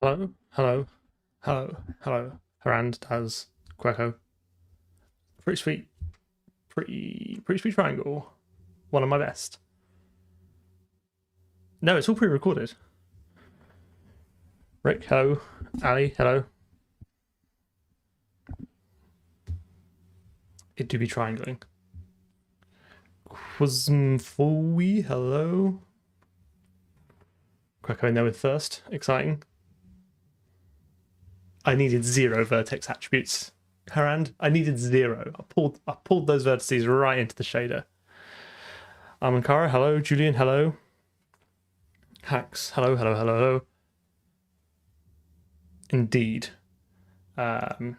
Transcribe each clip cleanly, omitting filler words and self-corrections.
Hello, hello, hello, hello. Harand, Daz, Queco. Pretty sweet, pretty sweet triangle. One of my best. No, it's all pre-recorded. Rick, hello. Ali, hello. It do be triangling. Quizmfui, hello. Queco in there with first. Exciting. I needed 0 vertex attributes. Harand, I needed 0. I pulled those vertices right into the shader. Amankara, hello. Julian, hello. Hacks, hello, hello, hello, hello. Indeed. Daz,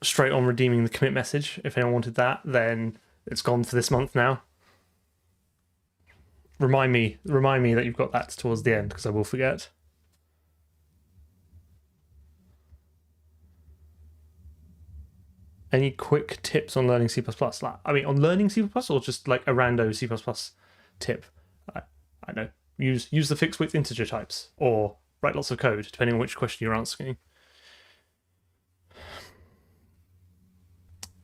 straight on redeeming the commit message. If anyone wanted that, then it's gone for this month now. Remind me that you've got that towards the end, because I will forget. Any quick tips on learning C++? I mean, on learning C++ or just like a rando C++ tip? I know. Use the fixed width integer types, or write lots of code, depending on which question you're asking.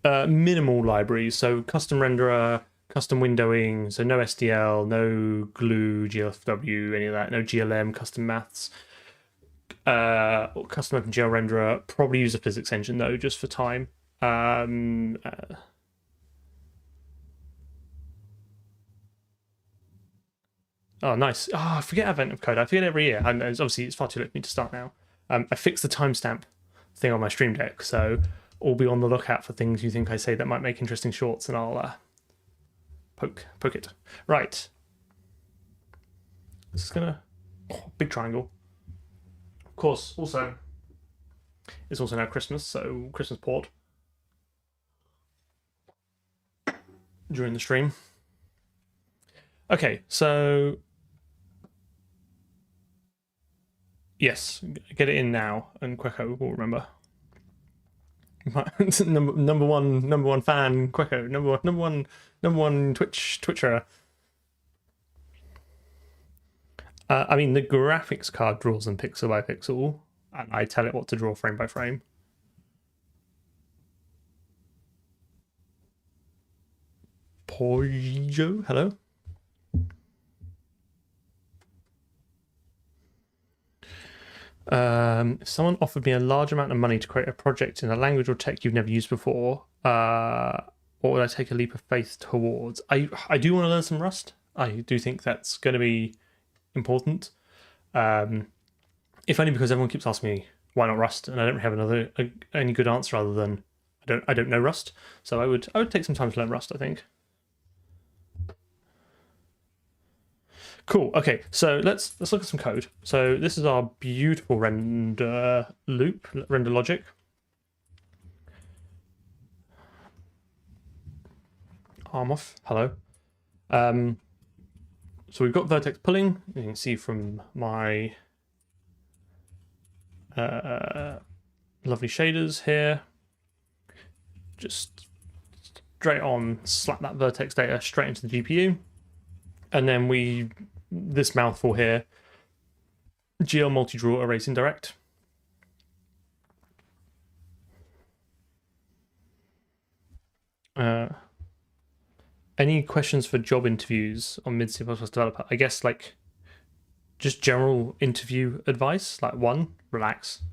Minimal libraries, so custom renderer, custom windowing, so no SDL, no glue, GLFW, any of that, no GLM, custom maths, or custom OpenGL renderer. Probably use a physics engine though, just for time. Oh, nice. Oh, I forget Advent of Code. I forget every year. And obviously, it's far too late for me to start now. I fixed the timestamp thing on my stream deck, so all be on the lookout for things you think I say that might make interesting shorts, and I'll poke it. Right. This is gonna big triangle. Of course. Also, it's also now Christmas, so Christmas port during the stream. Okay, so yes, get it in now, and Queco will remember. number one fan, Queco. Number one Twitcher. I mean, the graphics card draws them pixel by pixel, and I tell it what to draw frame by frame. Pojo, hello. If someone offered me a large amount of money to create a project in a language or tech you've never used before, what would I take a leap of faith towards? I do want to learn some Rust. I do think that's going to be important. If only because everyone keeps asking me why not Rust, and I don't have any good answer other than I don't know Rust. So I would take some time to learn Rust, I think. Cool. Okay, so let's look at some code. So this is our beautiful render loop, render logic. Arm off. Hello. So we've got vertex pulling. You can see from my lovely shaders here. Just straight on, slap that vertex data straight into the GPU, and then this mouthful here, GL multi-draw erase indirect. Any questions for job interviews on mid C++ developer? I guess like just general interview advice. Like 1, relax.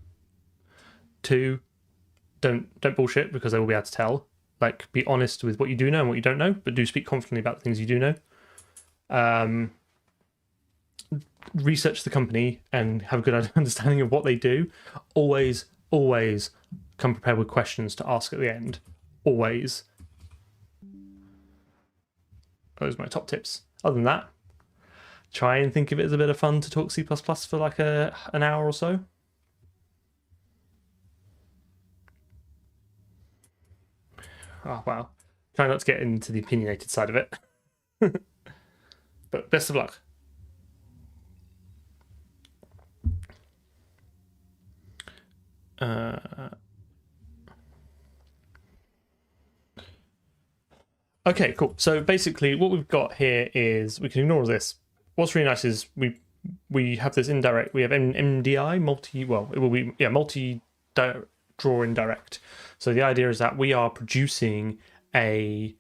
2, don't bullshit, because they will be able to tell. Like, be honest with what you do know and what you don't know, but do speak confidently about the things you do know. Research the company and have a good understanding of what they do. Always come prepared with questions to ask at the end. Always. Those are my top tips. Other than that, try and think of it as a bit of fun to talk C++ for like an hour or so. Oh, wow. Try not to get into the opinionated side of it. But best of luck. Okay, cool. So basically what we've got here is, we can ignore this. what's really nice is we have this indirect. We have MDI multi draw indirect. So the idea is that we are producing a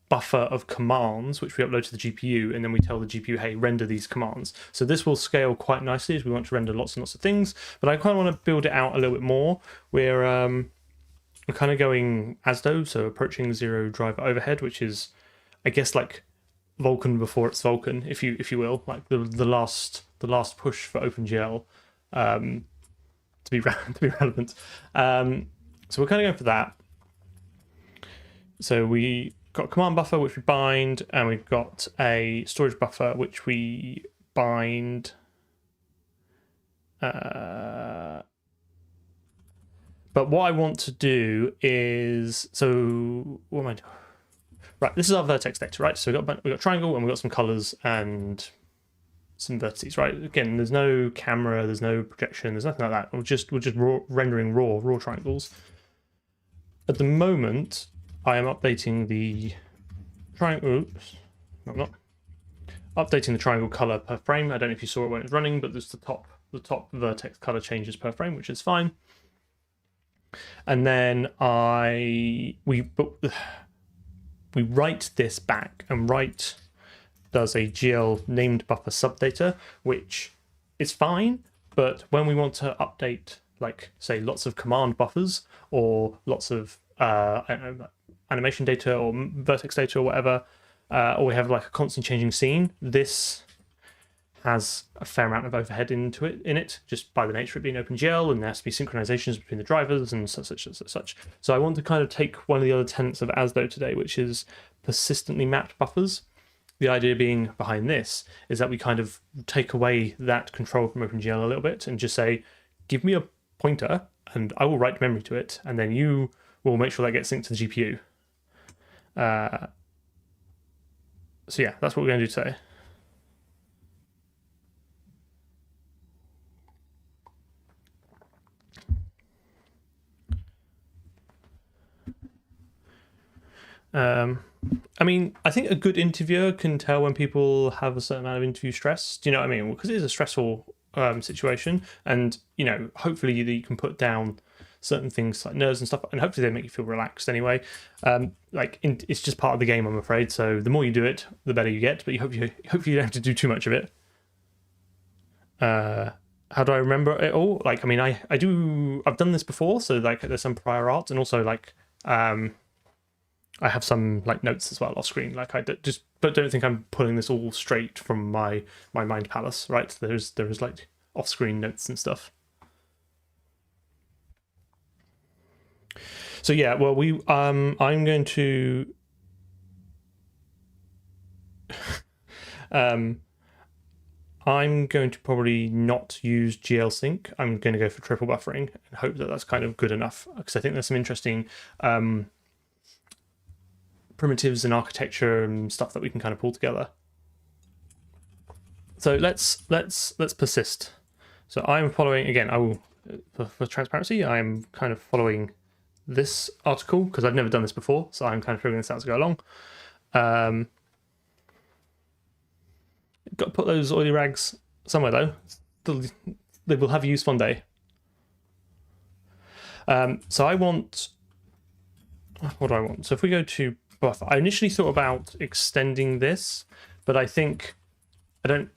buffer of commands which we upload to the GPU, and then we tell the GPU, hey, render these commands. So this will scale quite nicely as we want to render lots and lots of things, but I kind of want to build it out a little bit more. We're kind of going ASDO, so approaching zero driver overhead, which is, I guess, like Vulkan before it's Vulkan, if you will, like the last push for OpenGL, to be relevant. So we're kind of going for that. So we got a command buffer which we bind, and we've got a storage buffer which we bind. But what I want to do is, so what am I doing? Right, this is our vertex data, right? So we've got triangle, and we've got some colors and some vertices, right? Again, there's no camera, there's no projection, there's nothing like that. We're just rendering raw triangles. At the moment, I am updating the triangle. Oops, no, I'm not. Updating the triangle color per frame. I don't know if you saw it when it was running, but there's the top vertex color changes per frame, which is fine. And then we write this back, and write does a GL named buffer subdata, which is fine, but when we want to update, like say lots of command buffers or lots of I don't know, animation data or vertex data or whatever, or we have like a constantly changing scene, this has a fair amount of overhead in it, just by the nature of it being OpenGL, and there has to be synchronizations between the drivers and such. So I want to kind of take one of the other tenets of ASDO today, which is persistently mapped buffers. The idea being behind this is that we kind of take away that control from OpenGL a little bit and just say, give me a pointer and I will write memory to it, and then you will make sure that gets synced to the GPU. So yeah, that's what we're going to do today. I mean, I think a good interviewer can tell when people have a certain amount of interview stress. Do you know what I mean? Because it is a stressful situation, and hopefully you can put down certain things like nerves and stuff, and hopefully they make you feel relaxed anyway. It's just part of the game, I'm afraid. So the more you do it, the better you get. But hopefully you don't have to do too much of it. How do I remember it all? Like, I mean, I've done this before, so like there's some prior art, and also like I have some like notes as well off screen. Like but don't think I'm pulling this all straight from my mind palace, right? There's like off screen notes and stuff. So yeah, well I'm going to I'm going to probably not use GL sync. I'm going to go for triple buffering and hope that that's kind of good enough, because I think there's some interesting primitives and architecture and stuff that we can kind of pull together. So let's persist. So I'm following, again, I will, for transparency, I'm kind of following this article because I've never done this before, so I'm kind of figuring this out as I go along. Got to put those oily rags somewhere though. They will have use one day. So I want, what do I want? So if we go to buffer, I initially thought about extending this, but I think I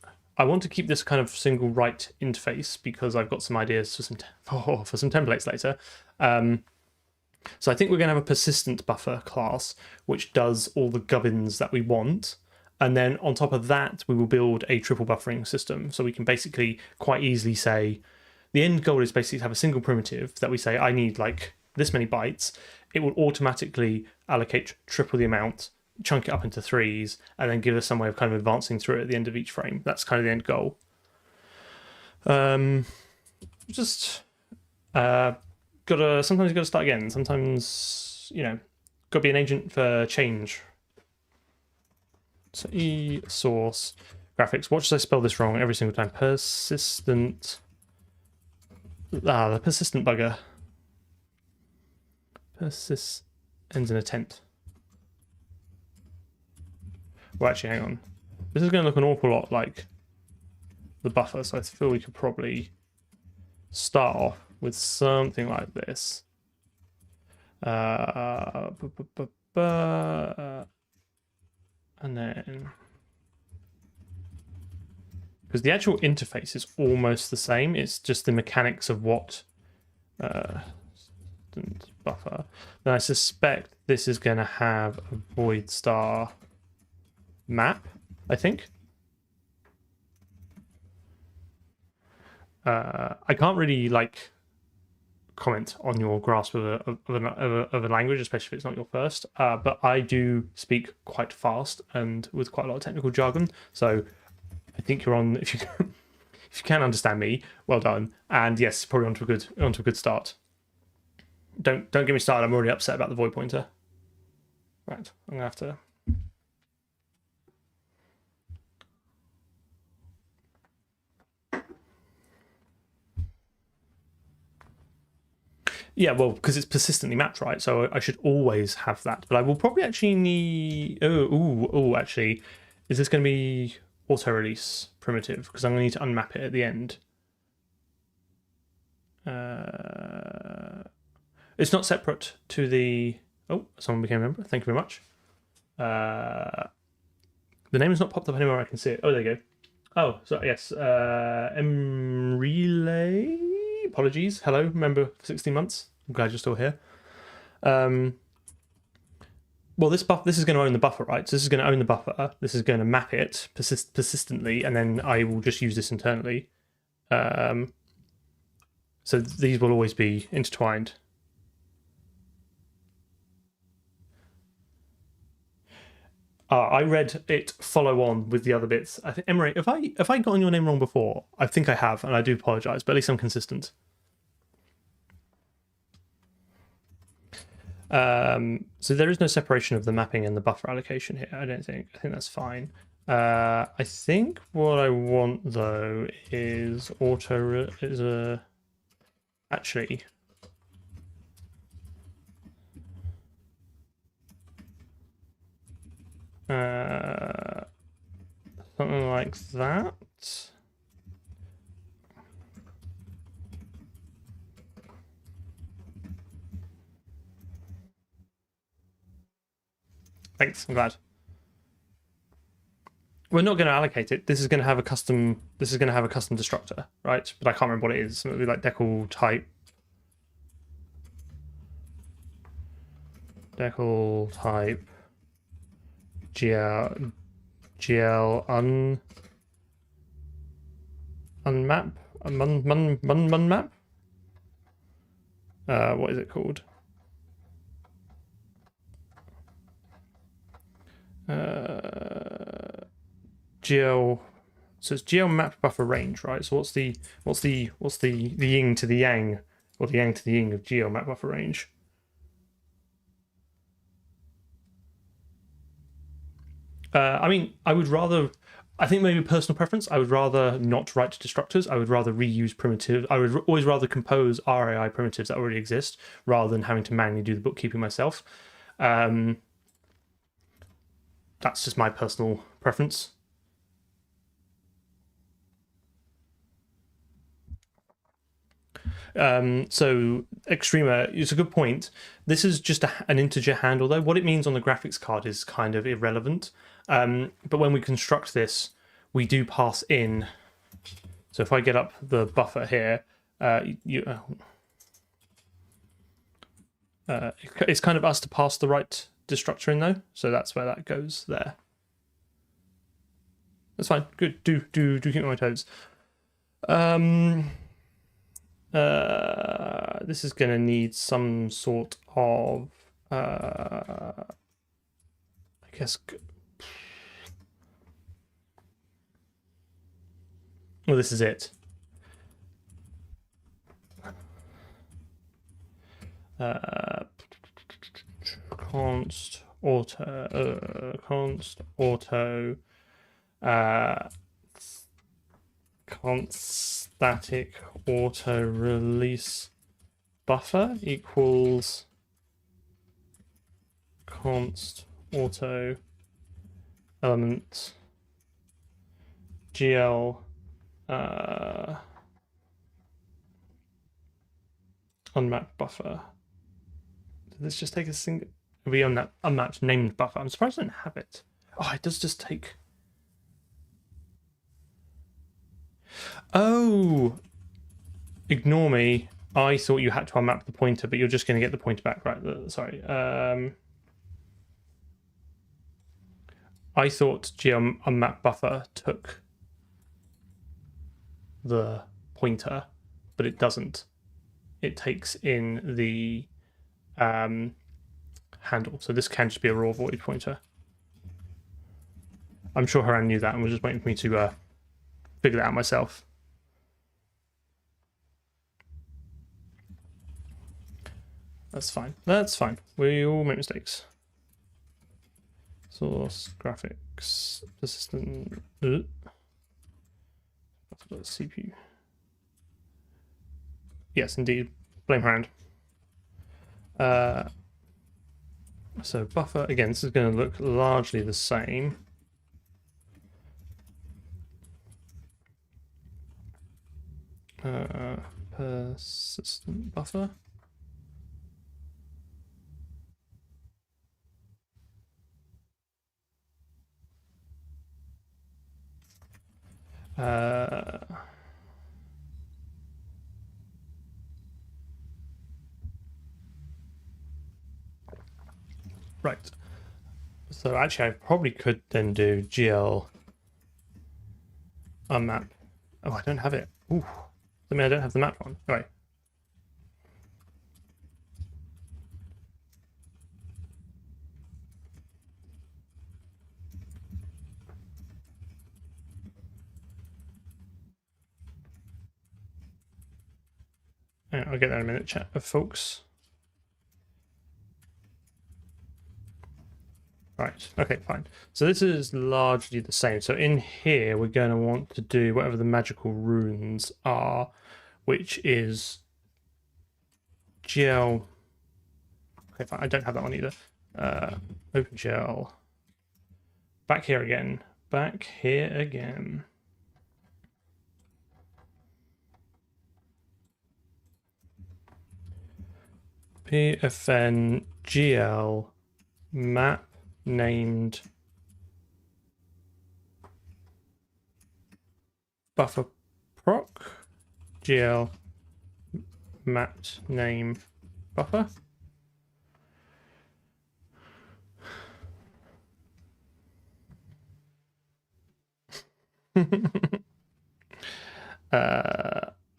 want to keep this kind of single write interface because I've got some ideas for some templates later. So I think we're going to have a persistent buffer class which does all the gubbins that we want, and then on top of that we will build a triple buffering system, so we can basically quite easily say the end goal is basically to have a single primitive that we say I need like this many bytes. It will automatically allocate triple the amount, chunk it up into threes, and then give us some way of kind of advancing through it at the end of each frame. That's kind of the end goal. Sometimes you gotta start again. Sometimes, gotta be an agent for change. So E source graphics. Watch as I spell this wrong every single time. Persistent. The persistent bugger. Persist ends in a tent. Well, actually, hang on. This is going to look an awful lot like the buffer. So I feel we could probably start off with something like this. And then, because the actual interface is almost the same, it's just the mechanics of what buffer. Then I suspect this is going to have a void star map, I think. I can't really like comment on your grasp of a language, especially if it's not your first. But I do speak quite fast and with quite a lot of technical jargon. So I think you're on. If you can understand me, well done. And yes, probably onto a good start. Don't get me started. I'm already upset about the void pointer. Right, I'm gonna have to. Yeah, well, because it's persistently mapped, right? So I should always have that. But I will probably actually need... actually, is this going to be auto-release primitive? Because I'm going to need to unmap it at the end. It's not separate to the... Oh, someone became a member. Thank you very much. The name has not popped up anywhere I can see it. Oh, there you go. Oh, so yes. Relay. Apologies. Hello, member for 16 months. I'm glad you're still here. Well, this is going to own the buffer, right? So this is going to own the buffer. This is going to map it persistently, and then I will just use this internally. So these will always be intertwined. I read it follow on with the other bits. I think Emery, if I gotten your name wrong before, I think I have, and I do apologise, but at least I'm consistent. So there is no separation of the mapping and the buffer allocation here. I don't think. I think that's fine. I think what I want though is actually. Something like that. Thanks, I'm glad. We're not going to allocate it. This is going to have a custom. This is going to have a custom destructor, right? But I can't remember what it is. It would be like decal type. Decal type. GL unmap map. What is it called? GL. So it's GL map buffer range, right? So what's the yin to the yang, or the yang to the yin of GL map buffer range? I mean, I would rather. I think maybe personal preference. I would rather not write destructors. I would rather reuse primitives. I would always rather compose RAI primitives that already exist rather than having to manually do the bookkeeping myself. That's just my personal preference. So Extrema, it's a good point. This is just an integer handle though. What it means on the graphics card is kind of irrelevant. But when we construct this, we do pass in. So if I get up the buffer here, it's kind of us to pass the right destructor in though. So that's where that goes there. That's fine. Good. Do keep me on my toes. This is going to need some sort of, I guess. Well, this is it. Const auto const static auto release buffer equals const auto element GL unmapped buffer. Did this just take a single? We on that unmapped named buffer. I'm surprised I don't have it. Oh, it does just take. Oh, ignore me. I thought you had to unmap the pointer, but you're just going to get the pointer back, right? Sorry. I thought GL unmap buffer took the pointer, but it doesn't. It takes in the handle. So this can just be a raw void pointer. I'm sure Haran knew that and was just waiting for me to figure that out myself. That's fine. That's fine. We all make mistakes. Source, graphics, persistent. CPU. Yes, indeed. Blame Haran. So buffer, again, this is going to look largely the same. Persistent buffer. Right. So actually, I probably could then do GL unmap. Oh, I don't have it. Ooh. I mean, I don't have the map one. Anyway. Yeah, I'll get that in a minute, chat of folks. Right, okay, fine. So this is largely the same. So in here, we're going to want to do whatever the magical runes are, which is GL. Okay, fine. I don't have that one either. OpenGL. Back here again. Back here again. PFN GL map named buffer proc GL mapped name buffer.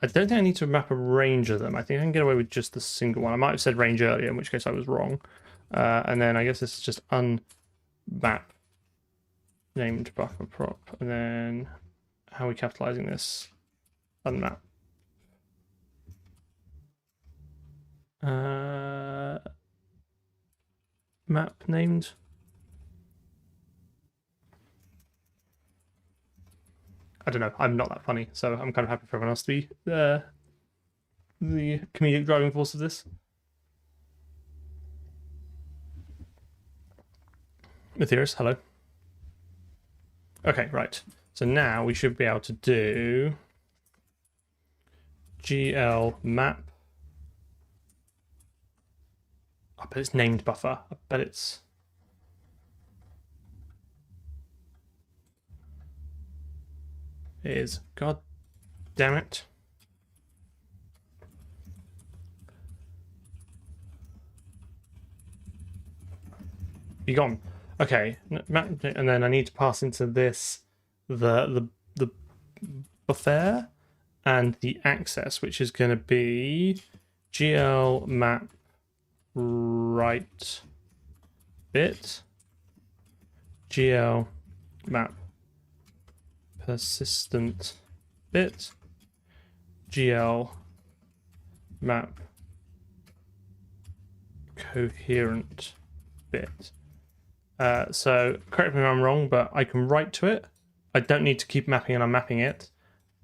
I don't think I need to map a range of them. I think I can get away with just the single one. I might have said range earlier, in which case I was wrong. And then I guess this is just unmap named buffer prop. And then how are we capitalizing this? Unmap. Map named. I don't know. I'm not that funny, so I'm kind of happy for everyone else to be the comedic driving force of this. Matthias, hello. Okay, right. So now we should be able to do GL map. I bet it's named buffer. I bet it's. It is. God damn it. Be gone. Okay, and then I need to pass into this the buffer and the access, which is going to be GL map right bit GL map persistent bit GL map coherent bit. So correct me if I'm wrong, but I can write to it. I don't need to keep mapping and unmapping it,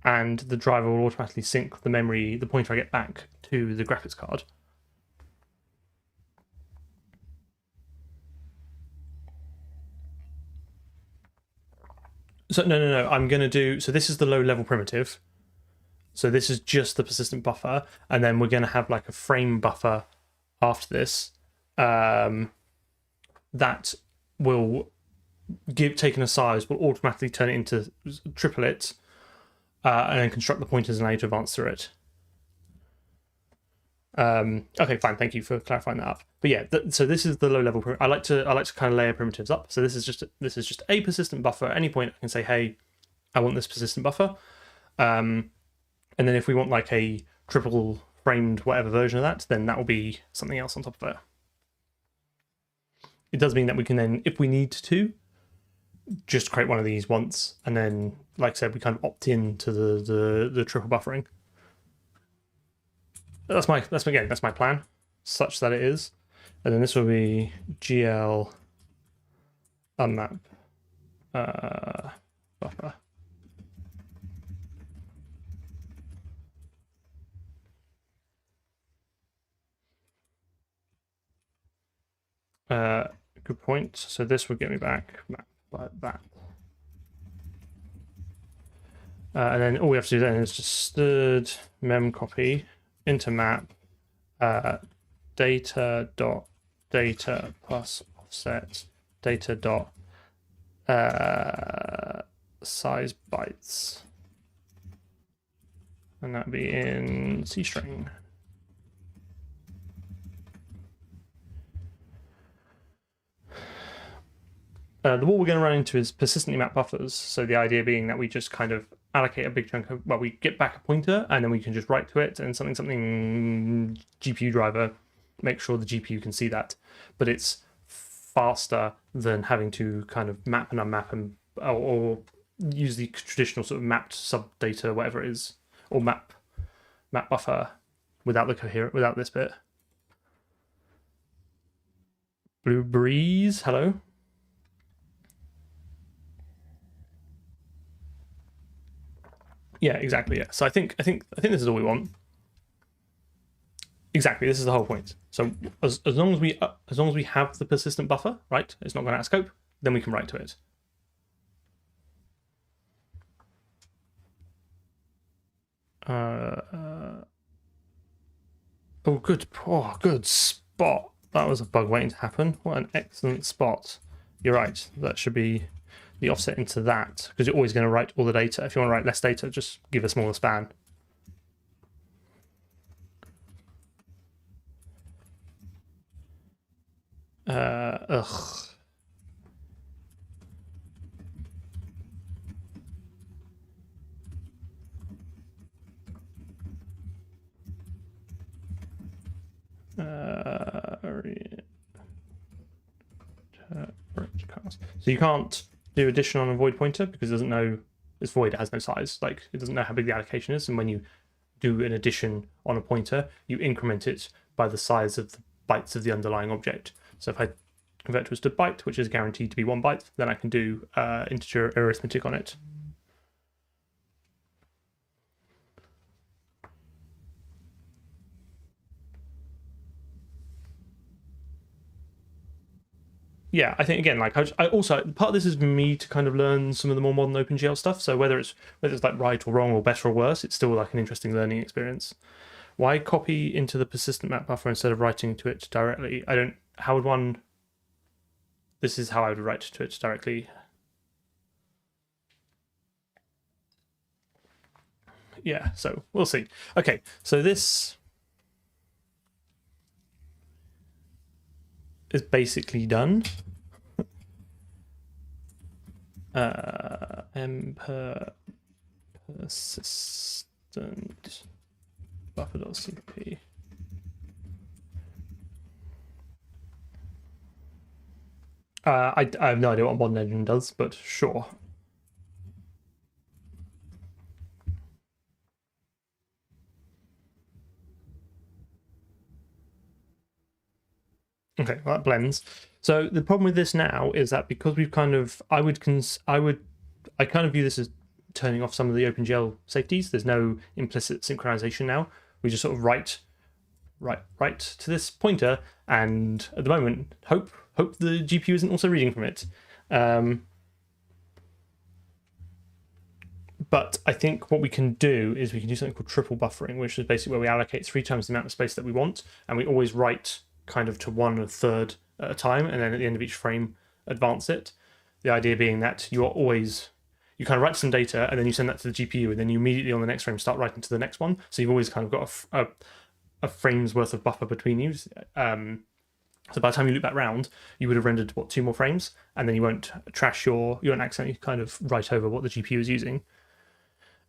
and the driver will automatically sync the memory, the pointer I get back, to the graphics card. So no. I'm going to do, so this is the low level primitive. So this is just the persistent buffer, and then we're going to have like a frame buffer after this that will taken a size, will automatically turn it into triplet, and then construct the pointers and allow you to advance through it. Okay, fine. Thank you for clarifying that up. But yeah, so this is the low level. I like to kind of layer primitives up. So this is just a persistent buffer. At any point, I can say, hey, I want this persistent buffer. And then if we want like a triple framed whatever version of that, then that will be something else on top of it. It does mean that we can then, if we need to, just create one of these once, and then, like I said, we kind of opt in to the triple buffering. That's my plan, such that it is. And then this will be GL unmap buffer. Good point. So this would get me back map like that. And then all we have to do then is just std mem copy into map data plus offset data size bytes, and that'd be in C string. What we're going to run into is persistently mapped buffers. So the idea being that we just kind of allocate a big chunk of, well, we get back a pointer and then we can just write to it, and something GPU driver, make sure the GPU can see that. But it's faster than having to kind of map and unmap or use the traditional sort of mapped sub data, whatever it is, or map buffer without this bit. Blue Breeze, hello. Yeah, exactly. Yeah. So I think this is all we want. Exactly. This is the whole point. So as long as we have the persistent buffer, right? It's not going out of scope. Then we can write to it. Oh, good spot. That was a bug waiting to happen. What an excellent spot. You're right. That should be the offset into that, because you're always going to write all the data. If you want to write less data, just give a smaller span. So you can't do addition on a void pointer because it doesn't know it's void. It has no size. Like, it doesn't know how big the allocation is. And when you do an addition on a pointer, you increment it by the size of the bytes of the underlying object. So if I convert to a std byte, which is guaranteed to be 1 byte, then I can do integer arithmetic on it. Yeah, I think again, like I also, part of this is me to kind of learn some of the more modern OpenGL stuff. So whether it's like right or wrong or better or worse, it's still like an interesting learning experience. Why copy into the persistent map buffer instead of writing to it directly? How would one? This is how I would write to it directly. Yeah, so we'll see. Okay, so this is basically done. Persistent buffer.cpp. I have no idea what modern engine does, but sure. Okay, well, that blends. So the problem with this now is that because we've kind of, I kind of view this as turning off some of the OpenGL safeties. There's no implicit synchronization now. We just sort of write to this pointer, and at the moment, hope the GPU isn't also reading from it. But I think what we can do is we can do something called triple buffering, which is basically where we allocate 3 times the amount of space that we want, and we always write kind of to 1/3 at a time, and then at the end of each frame, advance it. The idea being that you kind of write some data, and then you send that to the GPU, and then you immediately on the next frame start writing to the next one. So you've always kind of got a frame's worth of buffer between you. So by the time you loop back round, you would have rendered 2 more frames, and then you won't you won't accidentally kind of write over what the GPU is using.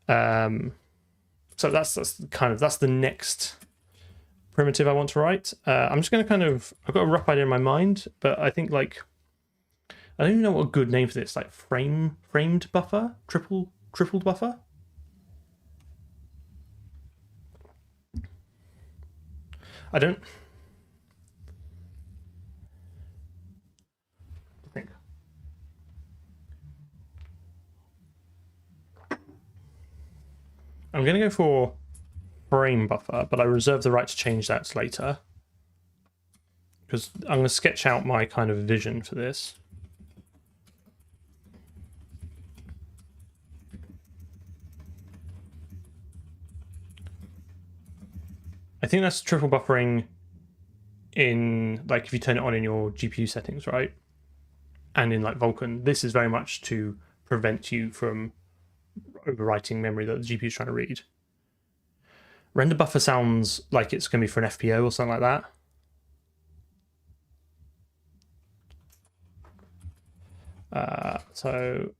So that's the next primitive I want to write. I'm just going to I've got a rough idea in my mind, but I think I don't even know what a good name for this, like framed buffer, tripled buffer. I don't think. I'm going to go for frame buffer, but I reserve the right to change that later, because I'm going to sketch out my kind of vision for this. I think that's triple buffering in, like, if you turn it on in your GPU settings, right? And in, like, Vulkan, this is very much to prevent you from overwriting memory that the GPU is trying to read. Render buffer sounds like it's going to be for an FPO or something like that. So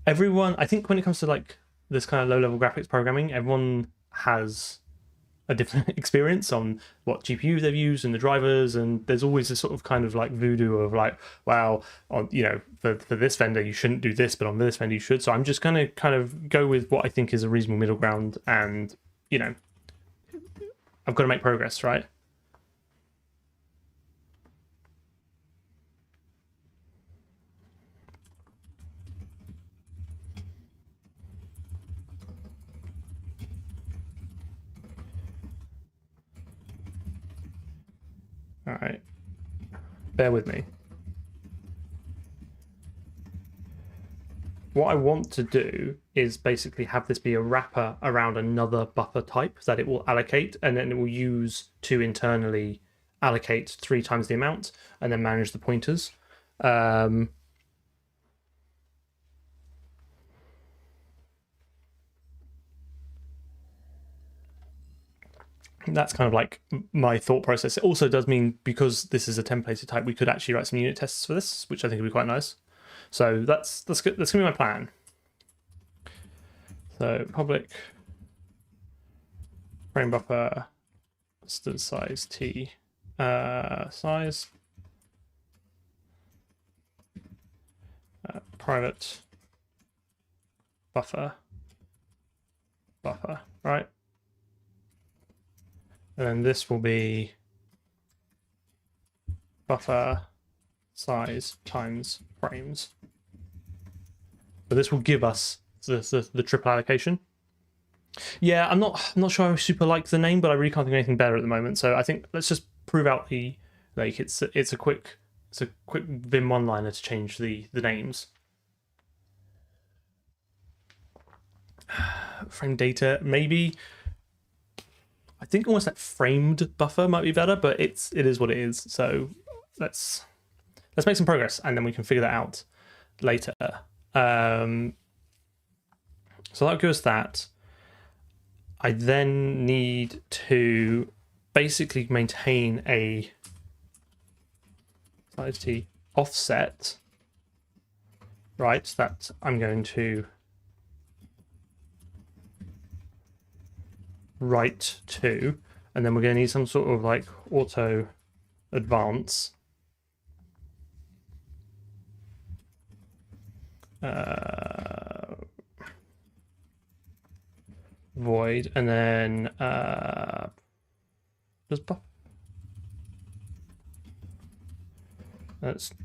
everyone, I think when it comes to like this kind of low-level graphics programming, everyone has a different experience on what GPU they've used and the drivers, and there's always this sort of kind of like voodoo of like, well, on, you know, for this vendor you shouldn't do this, but on this vendor you should. So I'm just going to kind of go with what I think is a reasonable middle ground, and, you know, I've got to make progress, right? All right, bear with me. What I want to do is basically have this be a wrapper around another buffer type that it will allocate, and then it will use to internally allocate 3 times the amount and then manage the pointers. That's kind of like my thought process. It also does mean, because this is a templated type, we could actually write some unit tests for this, which I think would be quite nice. So that's good. That's gonna be my plan. So public frame buffer size t size private buffer, right? And then this will be buffer size times frames. So this will give us the triple allocation. Yeah, I'm not sure I super like the name, but I really can't think of anything better at the moment. So I think let's just prove out the, like, it's a quick Vim one-liner to change the names. Frame data, maybe. I think almost like framed buffer might be better, but it is what it is. So let's make some progress, and then we can figure that out later. So that'll give us that. I then need to basically maintain a size t offset, right? That I'm going to write to, and then we're going to need some sort of like auto advance. Void, and then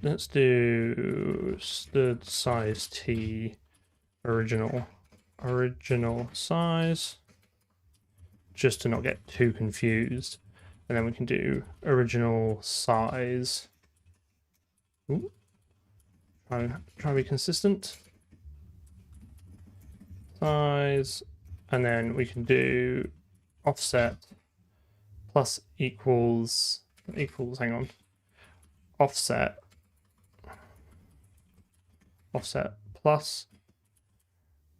let's do the size t original original size, just to not get too confused. And then we can do original size. Ooh. Try to be consistent. Size, and then we can do offset plus equals, hang on, offset plus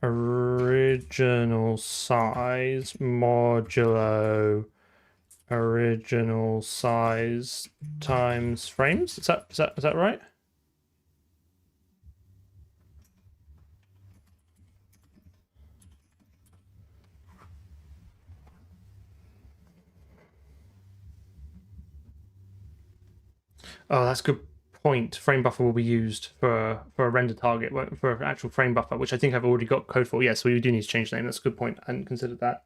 original size modulo original size times frames. Is that right? Oh, that's a good point. Frame buffer will be used for a render target, for an actual frame buffer, which I think I've already got code for. Yes, we do need to change the name. That's a good point. I hadn't considered that.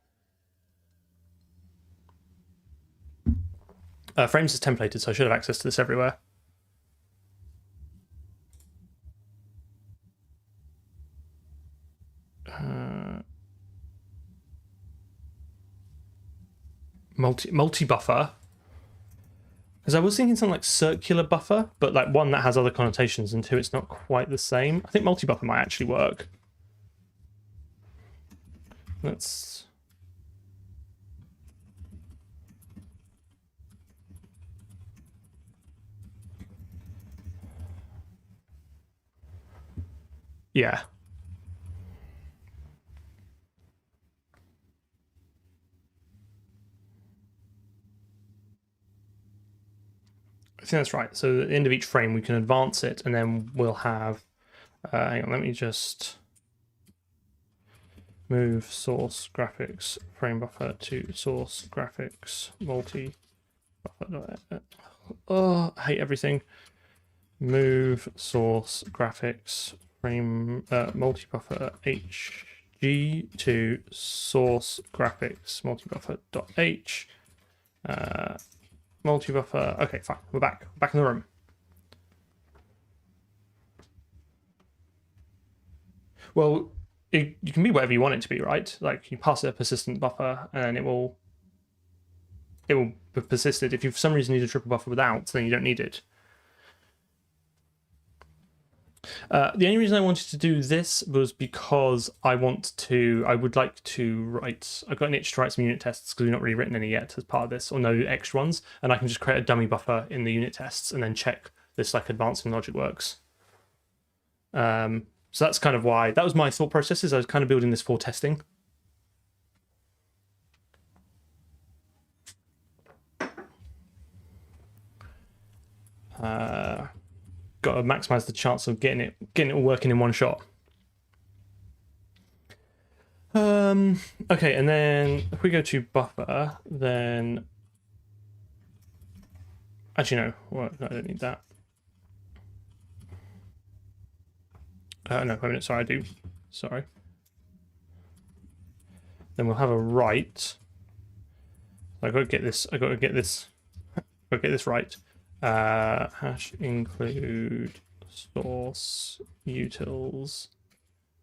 Frames is templated, so I should have access to this everywhere. Multi buffer. Because I was thinking something like circular buffer, but like one that has other connotations, and two, it's not quite the same. I think multi buffer might actually work. Let's. Yeah. I think that's right. So at the end of each frame, we can advance it, and then we'll have. Hang on, let me just move source graphics frame buffer to source graphics multi buffer. Oh, I hate everything. Move source graphics frame multi buffer HG to source graphics multi buffer dot H. Multi-buffer. Okay, fine. We're back in the room. Well, you can be whatever you want it to be, right? Like you pass it a persistent buffer, and then it will be persisted. If you for some reason need a triple buffer without, then you don't need it. The only reason I wanted to do this was because I would like to write. I've got an itch to write some unit tests because we've not really written any yet as part of this, or no extra ones, and I can just create a dummy buffer in the unit tests and then check this like advancing logic works. So that's kind of why that was my thought process. Is I was kind of building this for testing. Got to maximize the chance of getting it all working in one shot. Okay, and then if we go to buffer, then actually no, well, no, I don't need that. No, wait a minute. Sorry, I do. Sorry. Then we'll have a write. I got to get this. I got to get this right. Hash include source utils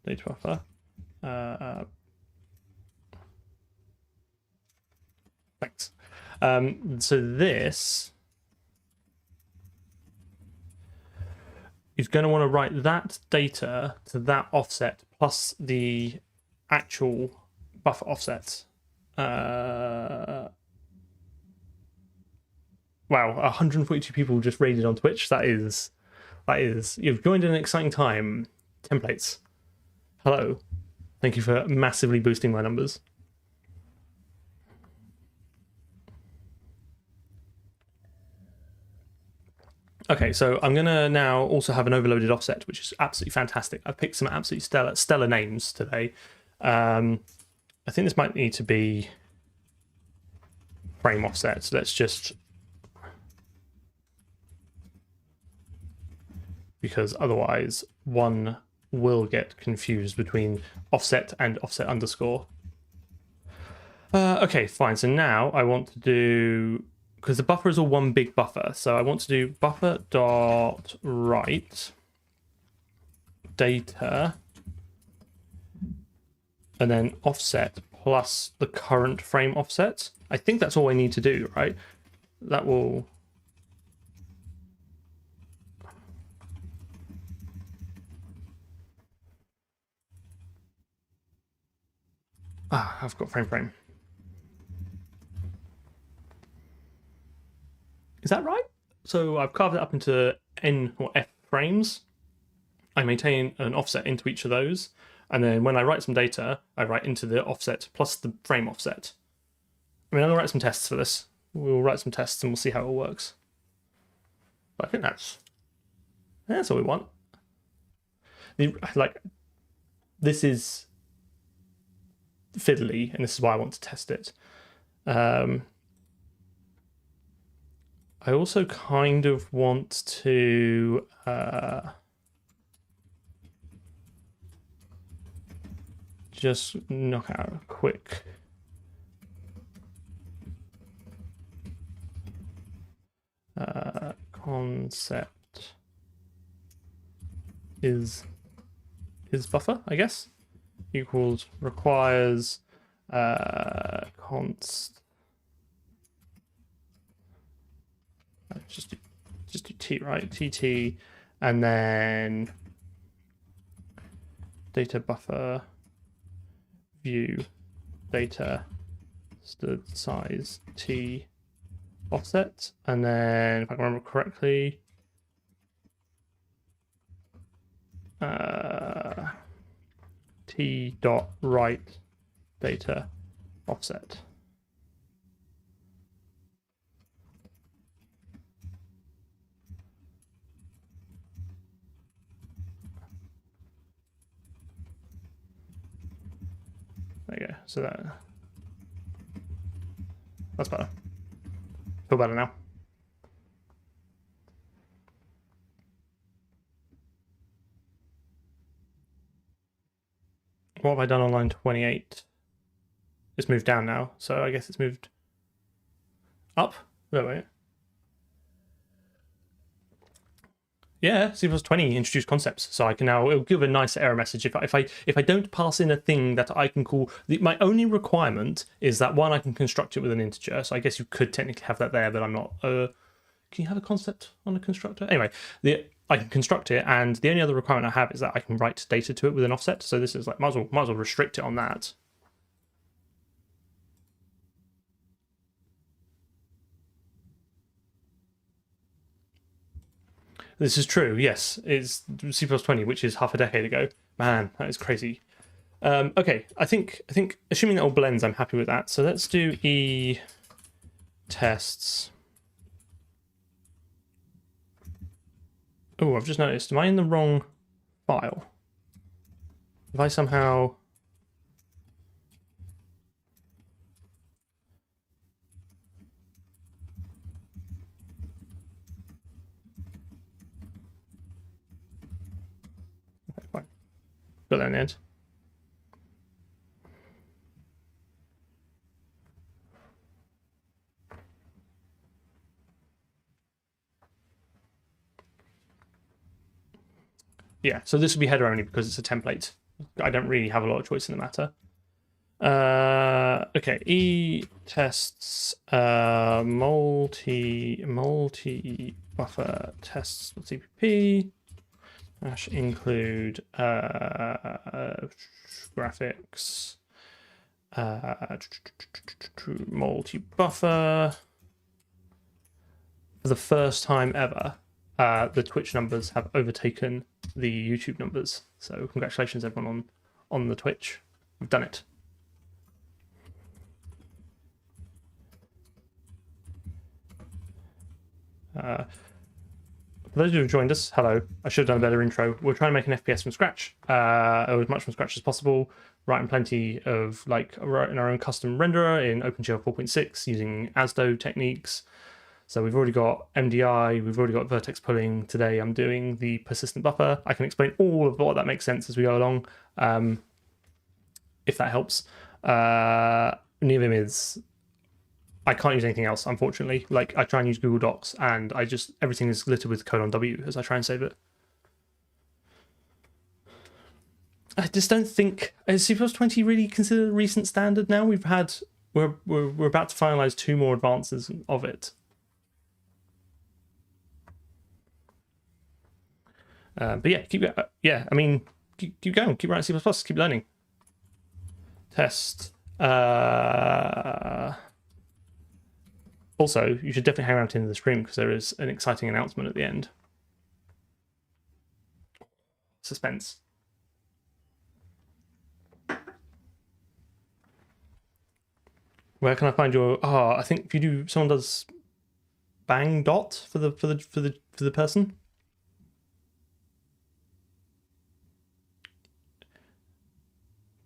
data buffer. Thanks. So this is going to want to write that data to that offset plus the actual buffer offset. Wow, 142 people just raided on Twitch. That is, you've joined an exciting time. Templates. Hello. Thank you for massively boosting my numbers. Okay, so I'm gonna now also have an overloaded offset, which is absolutely fantastic. I've picked some absolutely stellar names today. I think this might need to be frame offset. So let's just, because otherwise one will get confused between offset and offset underscore. Okay, fine. So now I want to do, because the buffer is all one big buffer, so I want to do buffer dot write data and then offset plus the current frame offset. I think that's all I need to do, right? That will... I've got frame. Is that right? So I've carved it up into N or F frames. I maintain an offset into each of those. And then when I write some data, I write into the offset plus the frame offset. I mean, I'm gonna write some tests for this. We'll write some tests and we'll see how it all works. But I think that's all we want. This is fiddly, and this is why I want to test it. I also kind of want to just knock out a quick concept is buffer, I guess, equals requires const. Just do t, right? TT, and then data buffer view data stood size t offset, and then if I can remember correctly, t dot write data offset. There you go. So that's better. Feel better now. What have I done on line 28? It's moved down now, so I guess it's moved up. No, wait. Yeah, C++20 introduced concepts, so I can now, it'll give a nice error message if I don't pass in a thing that I can call. My only requirement is that one, I can construct it with an integer. So I guess you could technically have that there, but I'm not. Can you have a concept on a constructor? Anyway, I can construct it, and the only other requirement I have is that I can write data to it with an offset. So this is like might as well restrict it on that. This is true, yes. It's C++20, which is half a decade ago. Man, that is crazy. Okay, I think assuming that all blends, I'm happy with that. So let's do e tests. Oh, I've just noticed. Am I in the wrong file? If I somehow... Okay, fine. Got that in the end. Yeah, so this will be header only because it's a template. I don't really have a lot of choice in the matter. Okay, e tests multi buffer tests.cpp -- include graphics multi buffer. For the first time ever, the Twitch numbers have overtaken the YouTube numbers. So congratulations everyone on the Twitch. We've done it. For those who have joined us, hello. I should have done a better intro. We're trying to make an FPS from scratch, or as much from scratch as possible, writing plenty of, writing our own custom renderer in OpenGL 4.6 using ASDO techniques. So we've already got MDI, we've already got vertex pulling. Today I'm doing the persistent buffer. I can explain all of what that makes sense as we go along, if that helps. Neovim is... I can't use anything else, unfortunately. Like, I try and use Google Docs, and everything is littered with : W as I try and save it. I just don't think is C++ 20 really considered a recent standard now. We're about to finalize 2 more advances of it. But yeah, I mean, keep going, keep writing C++, keep learning. Test. Also, you should definitely hang around to the end of the stream because there is an exciting announcement at the end. Suspense. Where can I find your? Oh, I think if you do, someone does bang dot for the person.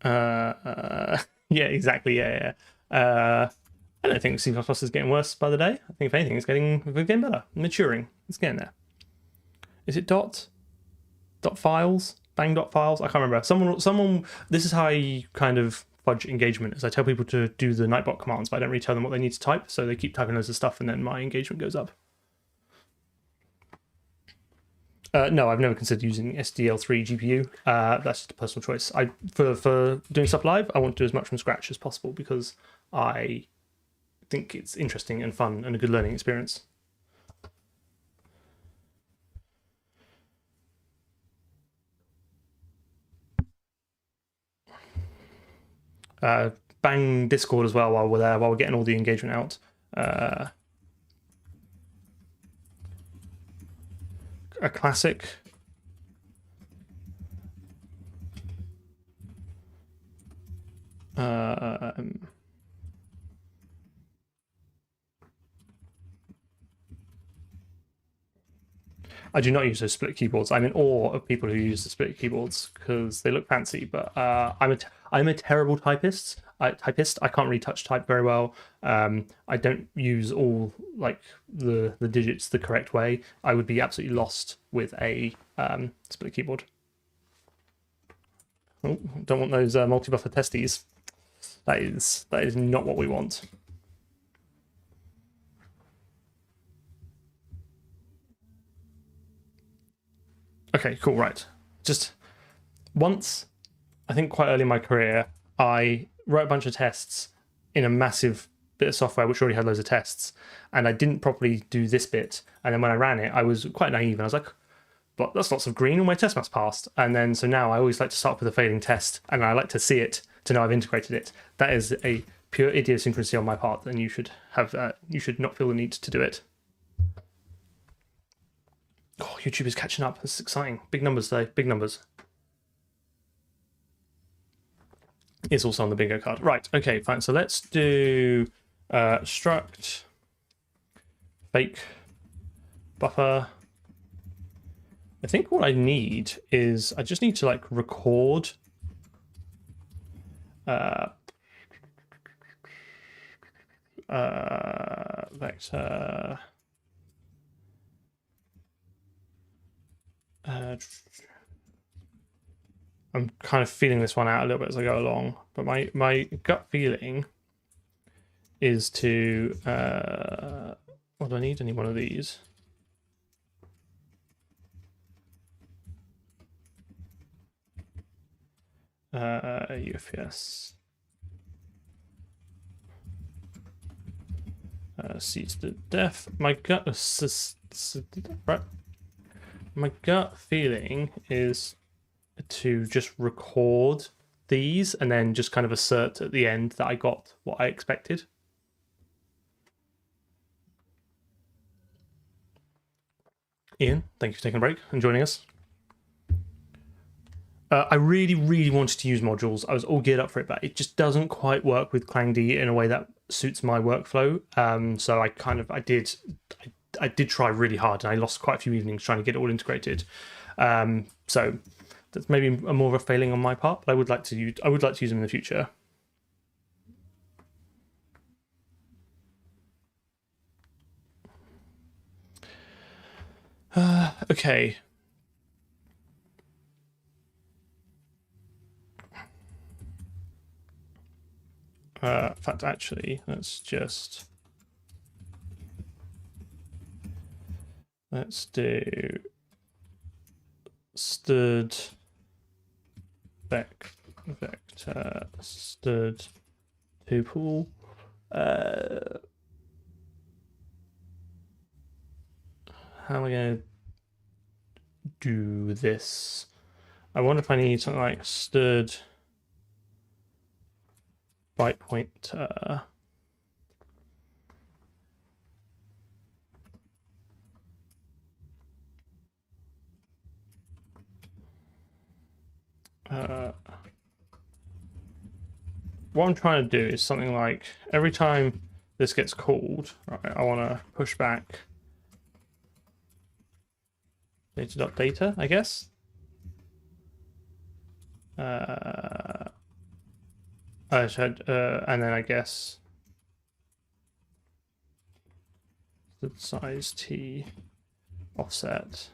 Yeah, exactly. Yeah. I don't think C++ is getting worse by the day. I think if anything, it's getting better, maturing. It's getting there. Is it dot files? Bang dot files? I can't remember. Someone. This is how I kind of fudge engagement. Is I tell people to do the Nightbot commands, but I don't really tell them what they need to type. So they keep typing loads of stuff, and then my engagement goes up. No, I've never considered using SDL3 GPU. That's just a personal choice. For doing stuff live, I want to do as much from scratch as possible because I think it's interesting and fun and a good learning experience. Bang Discord as well while we're there, while we're getting all the engagement out. A classic. I do not use those split keyboards. I'm in awe of people who use the split keyboards because they look fancy. But I'm a terrible typist. I can't really touch type very well. I don't use all like the digits the correct way. I would be absolutely lost with a split keyboard. Oh, don't want those multi-buffer testes. That is not what we want. Okay, cool, right. Just once, I think quite early in my career, I wrote a bunch of tests in a massive bit of software which already had loads of tests, and I didn't properly do this bit. And then when I ran it, I was quite naive, and I was like, but that's lots of green, and my test must passed. And then, so now I always like to start with a failing test, and I like to see it to know I've integrated it. That is a pure idiosyncrasy on my part, and you should not feel the need to do it. Oh, YouTube is catching up. This is exciting. Big numbers today. Big numbers. It's also on the bingo card. Right. Okay, fine. So let's do struct fake buffer. I think what I need is I just need to like record vector I'm kind of feeling this one out a little bit as I go along, but my gut feeling is to what do I need? I need one of these. UFS. C to the def. My gut right. My gut feeling is to just record these and then just kind of assert at the end that I got what I expected. Ian, thank you for taking a break and joining us. I really, really wanted to use modules. I was all geared up for it, but it just doesn't quite work with ClangD in a way that suits my workflow. So I did try really hard, and I lost quite a few evenings trying to get it all integrated. So that's maybe more of a failing on my part, but I would like to use them in the future. Okay. In fact, actually, let's do stood vector stud tuple. How am I going to do this? I wonder if I need something like stud byte pointer. What I'm trying to do is something like every time this gets called, right, I want to push back data.data, I guess. And then I guess the size t offset.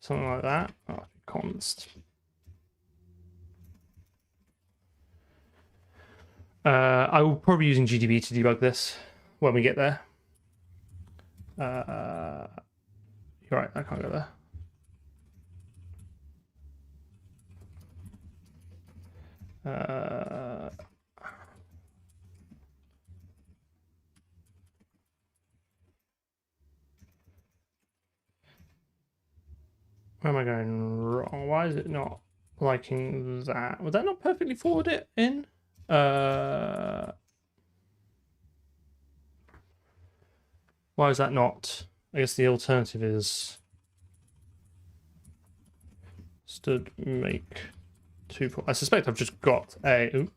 Something like that. Oh, const. I will probably be using GDB to debug this when we get there. You're right, I can't go there. Where am I going wrong? Why is it not liking that? Would that not perfectly forward it in? Why is that not? I guess the alternative is stud make tuple. I suspect I've just got a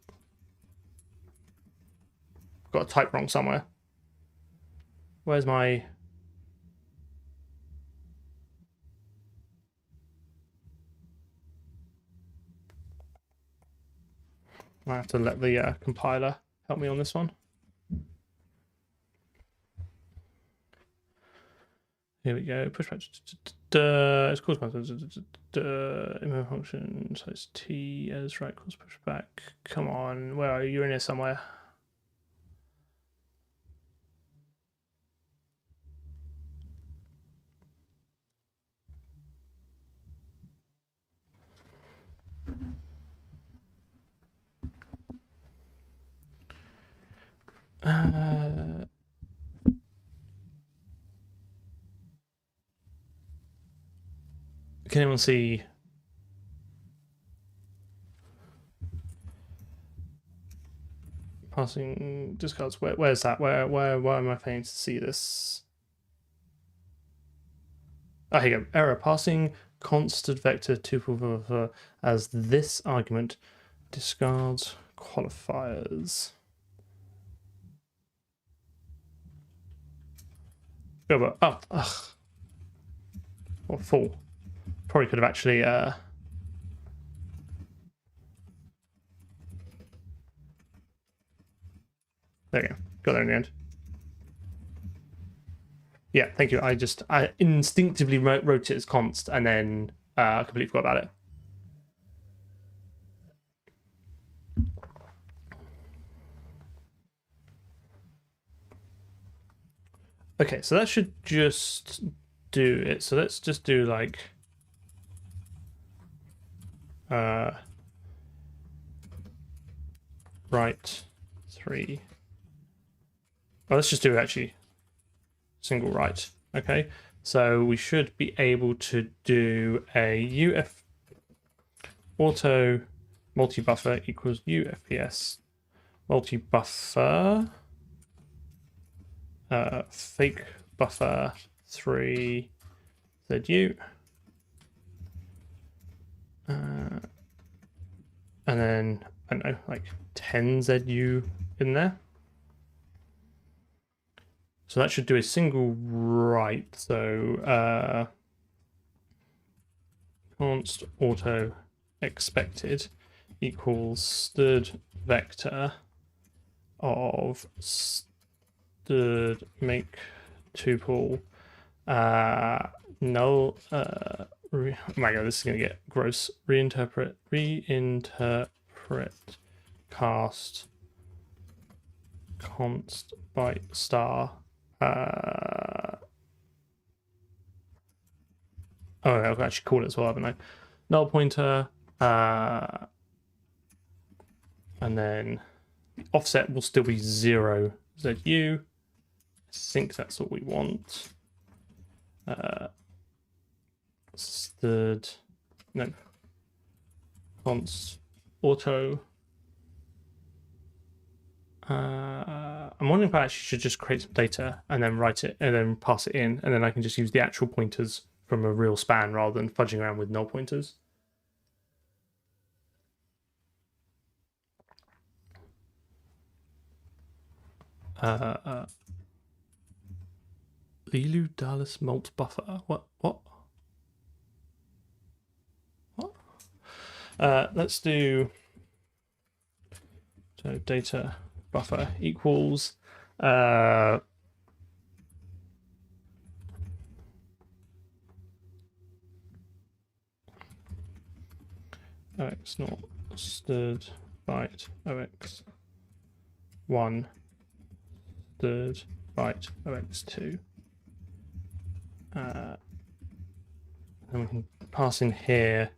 type wrong somewhere. Where's my I have to let the compiler help me on this one. Here we go. Pushback. It's cause input function size t as right cause pushback. Come on, where are you? You're in here somewhere. Can anyone see? Passing discards. Where's that? Where am I failing to see this? Oh, here you go. Error. Passing constant vector tuple as this argument discards qualifiers. Oh, but ugh. What fool? Probably could have actually there we go. Got there in the end. Yeah, thank you. I instinctively wrote it as const and then completely forgot about it. Okay, so that should just do it. So let's just do like write 3. Well, let's just do actually single write. Okay, so we should be able to do a UF auto multi-buffer equals UFPS multi-buffer fake buffer 3 ZU and then I don't know, like 10 ZU in there. So that should do a single write. So const auto expected equals stud vector of stud make tuple null oh my god, this is gonna get gross. Reinterpret cast const byte star Oh, I've actually called it as well, haven't I? Null pointer, and then the offset will still be 0 ZU. I think that's what we want. Const auto. I'm wondering if I actually should just create some data and then write it and then pass it in, and then I can just use the actual pointers from a real span rather than fudging around with null pointers. Lilu Dallas Malt Buffer. What? Let's do so data buffer equals ox not stood byte ox 1 stood byte ox2. And we can pass in here.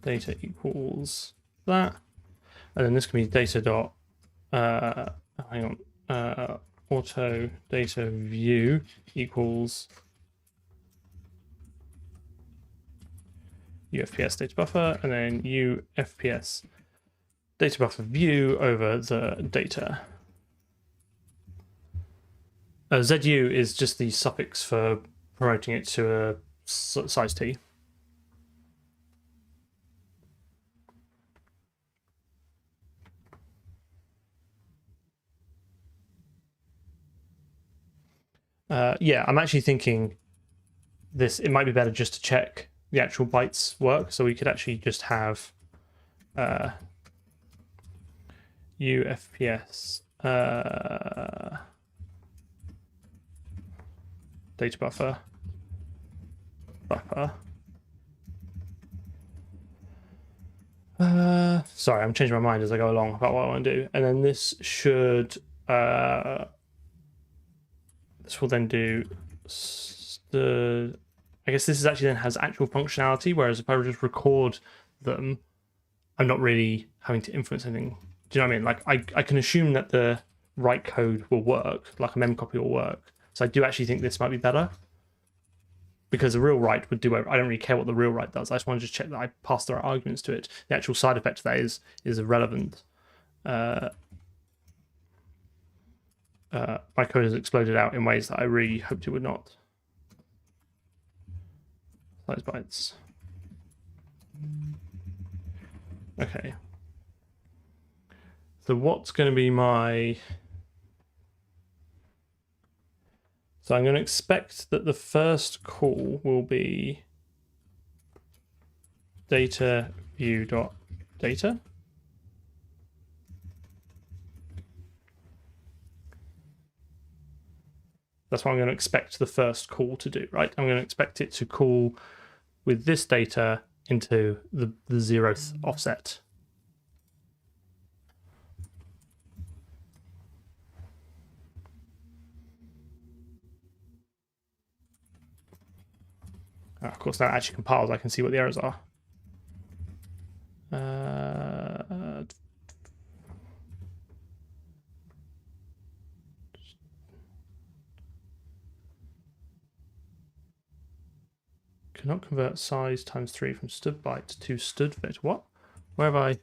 Data equals that, and then this can be data dot auto data view equals UFPS data buffer, and then UFPS data buffer view over the data. ZU is just the suffix for promoting it to a size t. Yeah, I'm actually thinking this. It might be better just to check the actual bytes work. So we could actually just have UFPS data buffer. Sorry, I'm changing my mind as I go along about what I want to do. And then this should this will then do the. I guess this is actually then has actual functionality, whereas if I just record them, I'm not really having to influence anything. Do you know what I mean? Like I can assume that the write code will work, like a memcopy will work. So I do actually think this might be better, because the real write would do. I don't really care what the real write does. I just want to just check that I pass the right arguments to it. The actual side effect of that is irrelevant. My code has exploded out in ways that I really hoped it would not. Size bytes. Okay. So what's going to be my... So I'm going to expect that the first call will be data view.data. That's what I'm going to expect the first call to do, right? I'm going to expect it to call with this data into the 0th offset. Of course, now it actually compiles. I can see what the errors are. Cannot convert size times 3 from std byte to std bit. What? Where have I?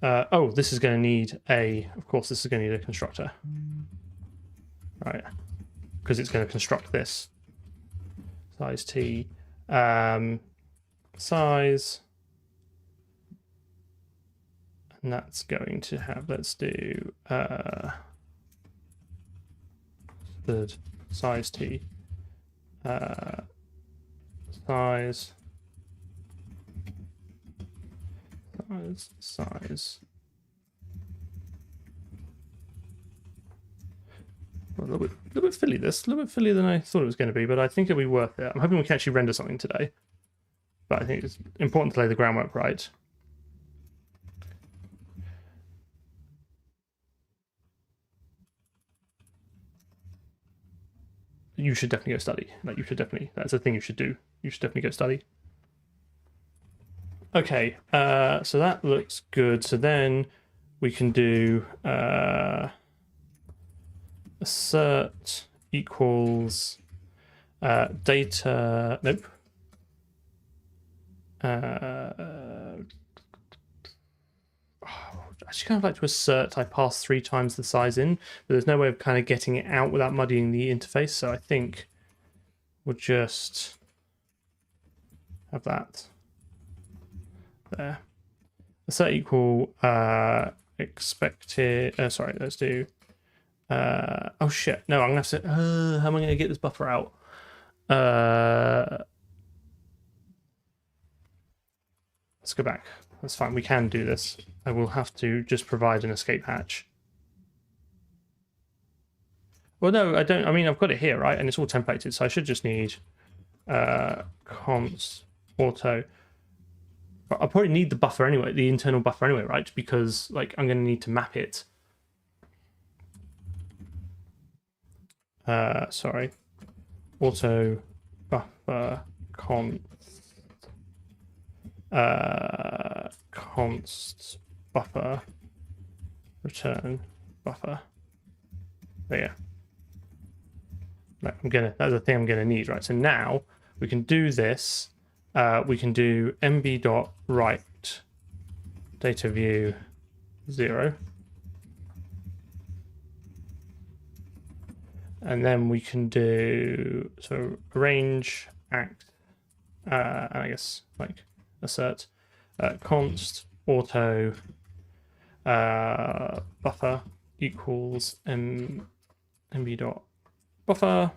Oh, this is going to need a, of course, this is going to need a constructor. Right. Because it's going to construct this. Size t. Size. And that's going to have, let's do the size t. Size. A little bit filly, this. A little bit fillier than I thought it was going to be, but I think it'll be worth it. I'm hoping we can actually render something today. But I think it's important to lay the groundwork right. You should definitely go study. Like, you should definitely, that's a thing you should do. You should definitely go study. Okay, so that looks good. So then we can do assert equals data. Nope. I actually kind of like to assert I pass 3 times the size in, but there's no way of kind of getting it out without muddying the interface. So I think we'll just have that there. Assert equal expected. Sorry, let's do. Oh shit! No, I'm gonna have to. How am I gonna get this buffer out? Let's go back. That's fine. We can do this. I will have to just provide an escape hatch. Well, no, I don't. I mean, I've got it here, right? And it's all templated, so I should just need const auto. I'll probably need the buffer anyway, the internal buffer anyway, right? Because like I'm going to need to map it. Sorry. Auto buffer const buffer return buffer. There. Right, that's the thing I'm gonna need, right? So now we can do this. We can do mb.write data view 0. And then we can do so arrange act and I guess like assert const auto buffer equals mb dot buffer.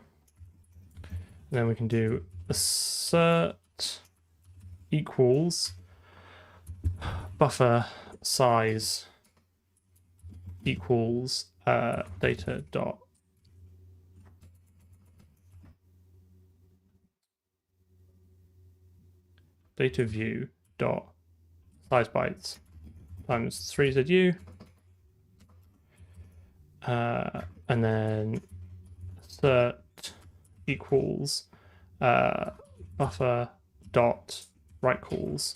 And then we can do assert equals buffer size equals data dot data view dot size bytes times 3zu, and then assert equals buffer dot write calls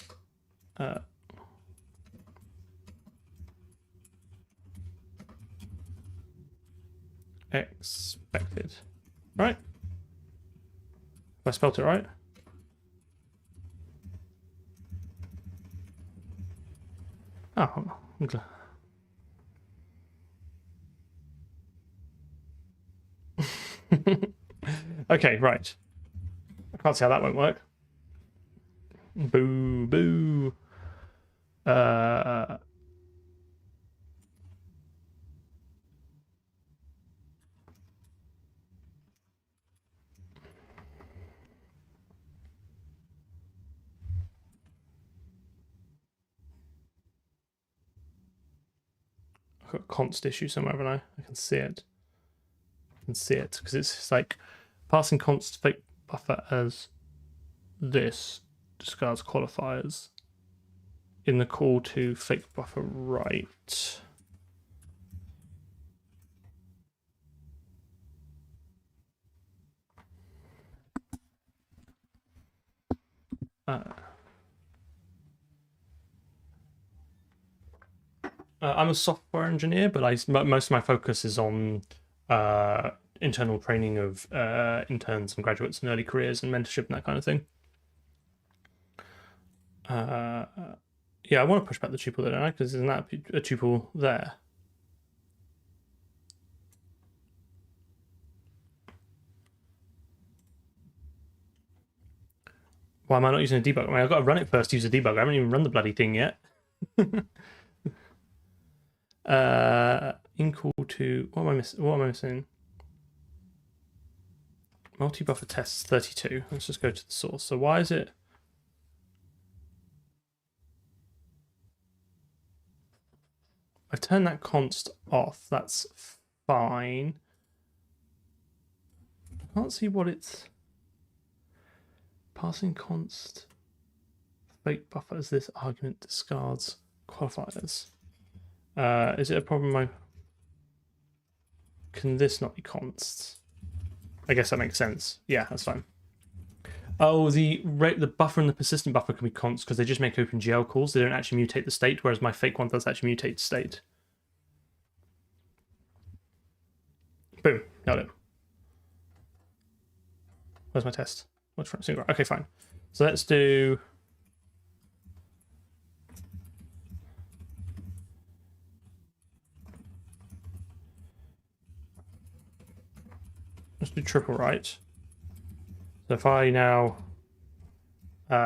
expected. Right? Have I spelled it right? Oh, I'm glad. Okay, right. I can't see how that won't work. Boo, boo. I've got a const issue somewhere, haven't I? I can see it. I can see it because it's like passing const fake buffer as this discards qualifiers in the call to fake buffer write. I'm a software engineer, but most of my focus is on internal training of interns and graduates in early careers and mentorship and that kind of thing. Yeah, I want to push back the tuple there, don't I? Because isn't that a tuple there? Why am I not using a debugger? I mean, I've got to run it first to use a debugger. I haven't even run the bloody thing yet. Equal to what am I missing? What am I missing? Multi-buffer tests 32. Let's just go to the source. So why is it? I've turned that const off. That's fine. can't see what it's passing const fake buffer as this argument discards qualifiers. Is it a problem? Can this not be const? I guess that makes sense. Yeah, that's fine. Oh, the buffer and the persistent buffer can be const because they just make OpenGL calls. They don't actually mutate the state, whereas my fake one does actually mutate the state. Boom, got it. Where's my test? What's from single? Okay, fine. So let's do. Let's do triple right. So if I now, if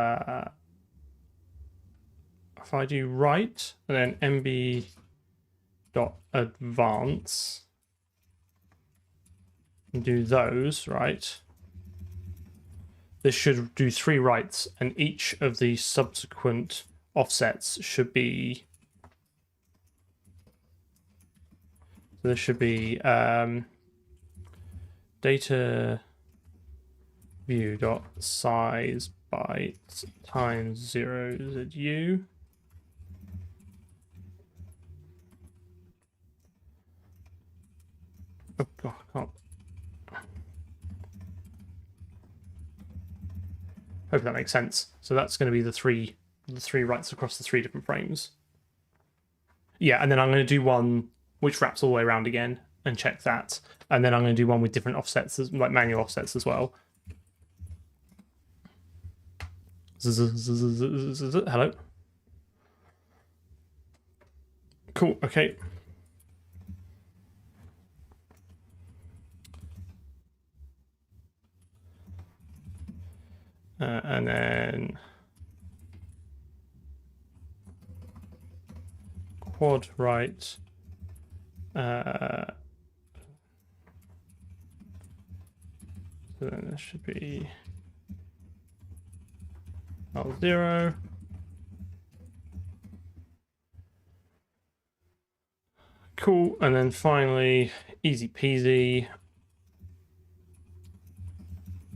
I do right and then mb dot advance and do those, right? This should do 3 writes, and each of the subsequent offsets should be. So this should be data view dot size byte times 0 zu. Oh god, I can't. Hope that makes sense. So that's going to be the three writes across the 3 different frames. Yeah, and then I'm going to do one which wraps all the way around again and check that. And then I'm going to do one with different offsets, like manual offsets as well. Hello. Cool, okay. And then quad right. So then this should be L0. Cool, and then finally, easy peasy.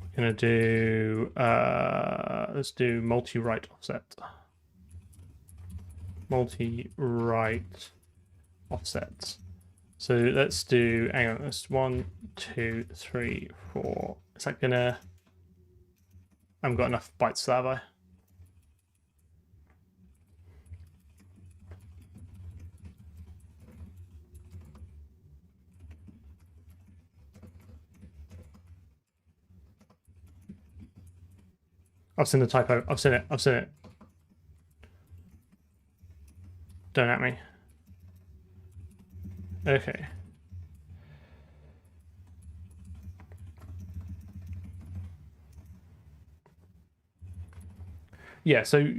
We're gonna do let's do multi-right offset. Multi-right offset. So let's do, hang on, that's 1, 2, 3, 4. Is that gonna, I haven't got enough bytes for that, have I? I've seen the typo. I've seen it. I've seen it. Don't at me. Okay. Yeah, so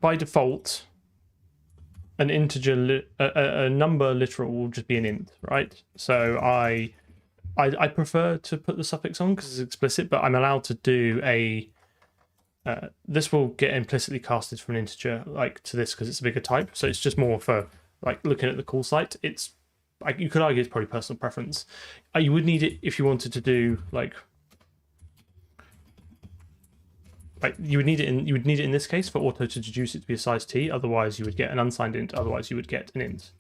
by default, an integer, a number literal will just be an int, right? So I prefer to put the suffix on because it's explicit, but I'm allowed to do a. This will get implicitly casted from an integer like to this because it's a bigger type. So it's just more for like looking at the call site. It's like you could argue it's probably personal preference. You would need it if you wanted to do like you would need it in this case for auto to deduce it to be a size t. Otherwise, you would get an unsigned int. Otherwise, you would get an int.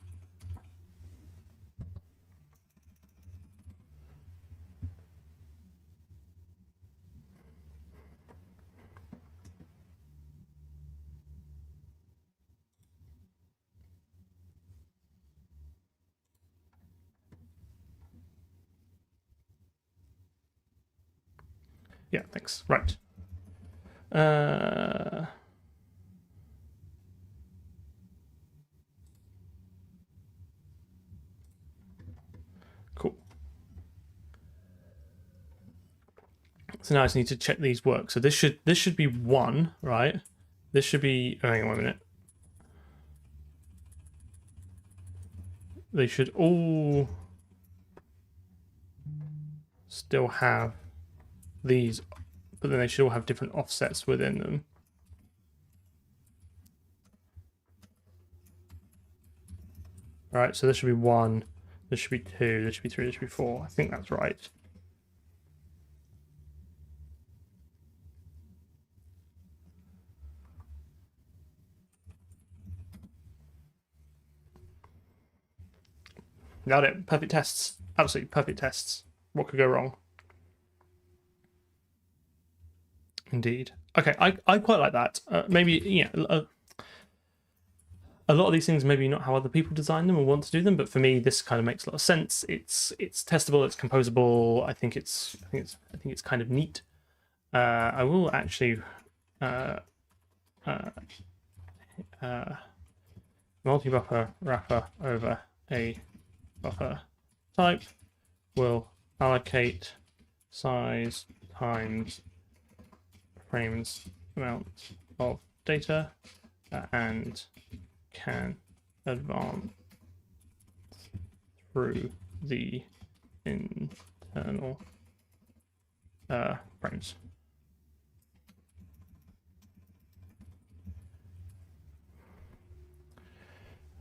Yeah, thanks. Right. Cool. So now I just need to check these work. So this should be 1, right? This should be. Oh, hang on 1 minute. They should all still have these, but then they should all have different offsets within them. All right, so this should be 1, this should be 2, this should be 3, this should be 4. I think that's right. Nailed it. Perfect tests. Absolutely perfect tests. What could go wrong? Indeed. Okay, I quite like that. Maybe a lot of these things maybe not how other people design them or want to do them, but for me this kind of makes a lot of sense. It's testable, it's composable. I think it's kind of neat. I will actually multi-buffer wrapper over a buffer type will allocate size times frames amount of data and can advance through the internal frames.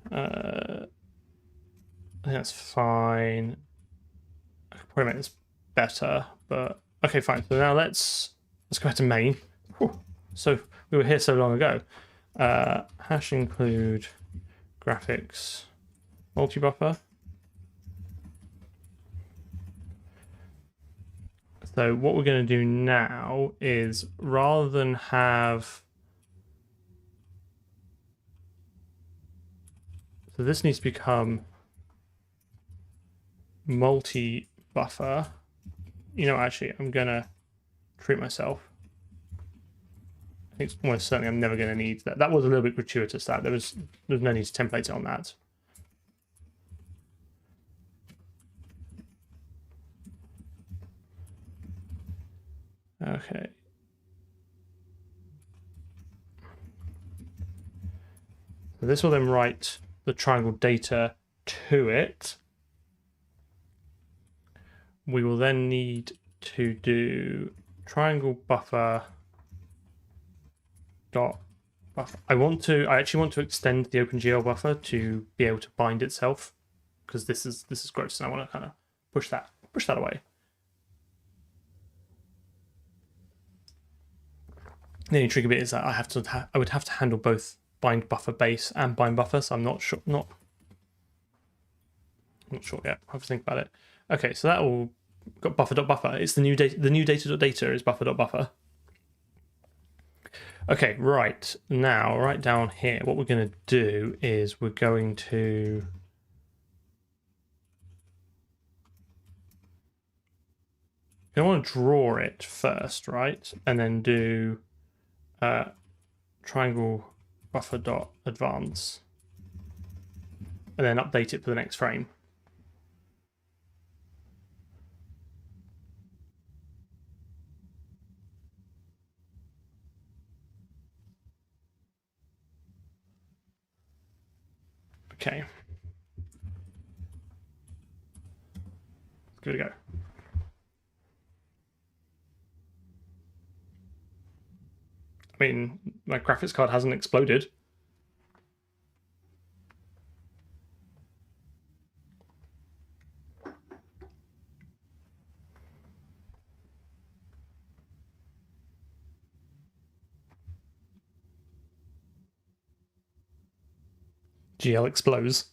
I think that's fine. I could probably make this better, but okay, fine. So now let's go back to main. Whew. So we were here so long ago. Hash include graphics multi-buffer. So what we're going to do now is, rather than have, so this needs to become multi-buffer. You know, actually, I'm going to treat myself. I think almost certainly I'm never going to need that. That was a little bit gratuitous, that. There's no need to template it on that. Okay. So this will then write the triangle data to it. We will then need to do triangle buffer dot buffer. I actually want to extend the OpenGL buffer to be able to bind itself, because this is gross, and I want to kind of push that away. The only tricky bit is that I would have to handle both bind buffer base and bind buffer, so I'm not sure yet. I have to think about it. Okay, so that all got buffer.buffer. It's the new data.data is buffer.buffer. Okay, right. Now, right down here, what we're going to do is we're going to want to draw it first, right? And then do triangle buffer.advance, and then update it for the next frame. Okay. Good to go. I mean, my graphics card hasn't exploded. GL explodes.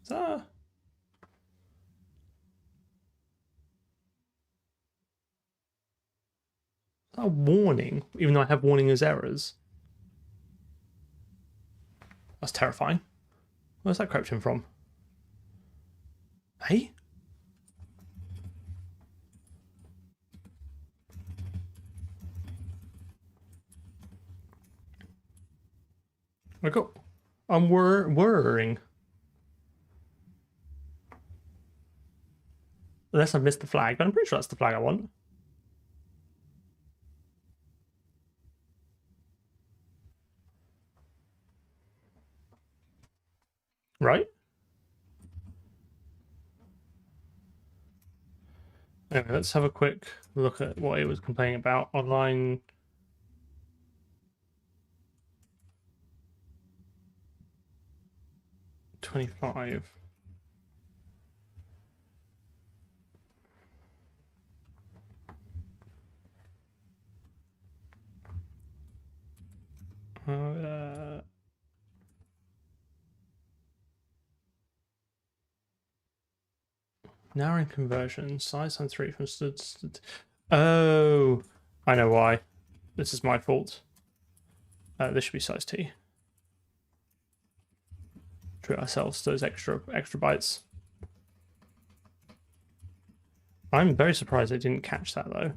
Is that a warning, even though I have warning as errors? That's terrifying. Where's that crept in from? Hey? I'm worrying. Unless I've missed the flag, but I'm pretty sure that's the flag I want. Right? Anyway, let's have a quick look at what it was complaining about on line 25. Narrowing conversion, size times 3 from Oh, I know why. This is my fault. This should be size T. Treat ourselves to those extra bytes. I'm very surprised I didn't catch that though.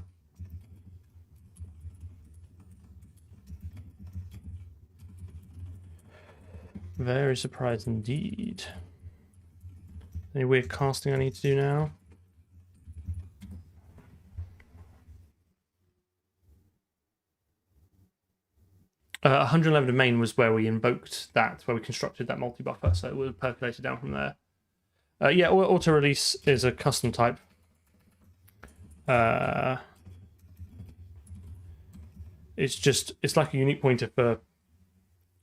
Very surprised indeed. Any weird casting I need to do now? Uh, 111 domain was where we invoked that, where we constructed that multi-buffer, so it was percolated down from there. Yeah, auto-release is a custom type. It's like a unique pointer for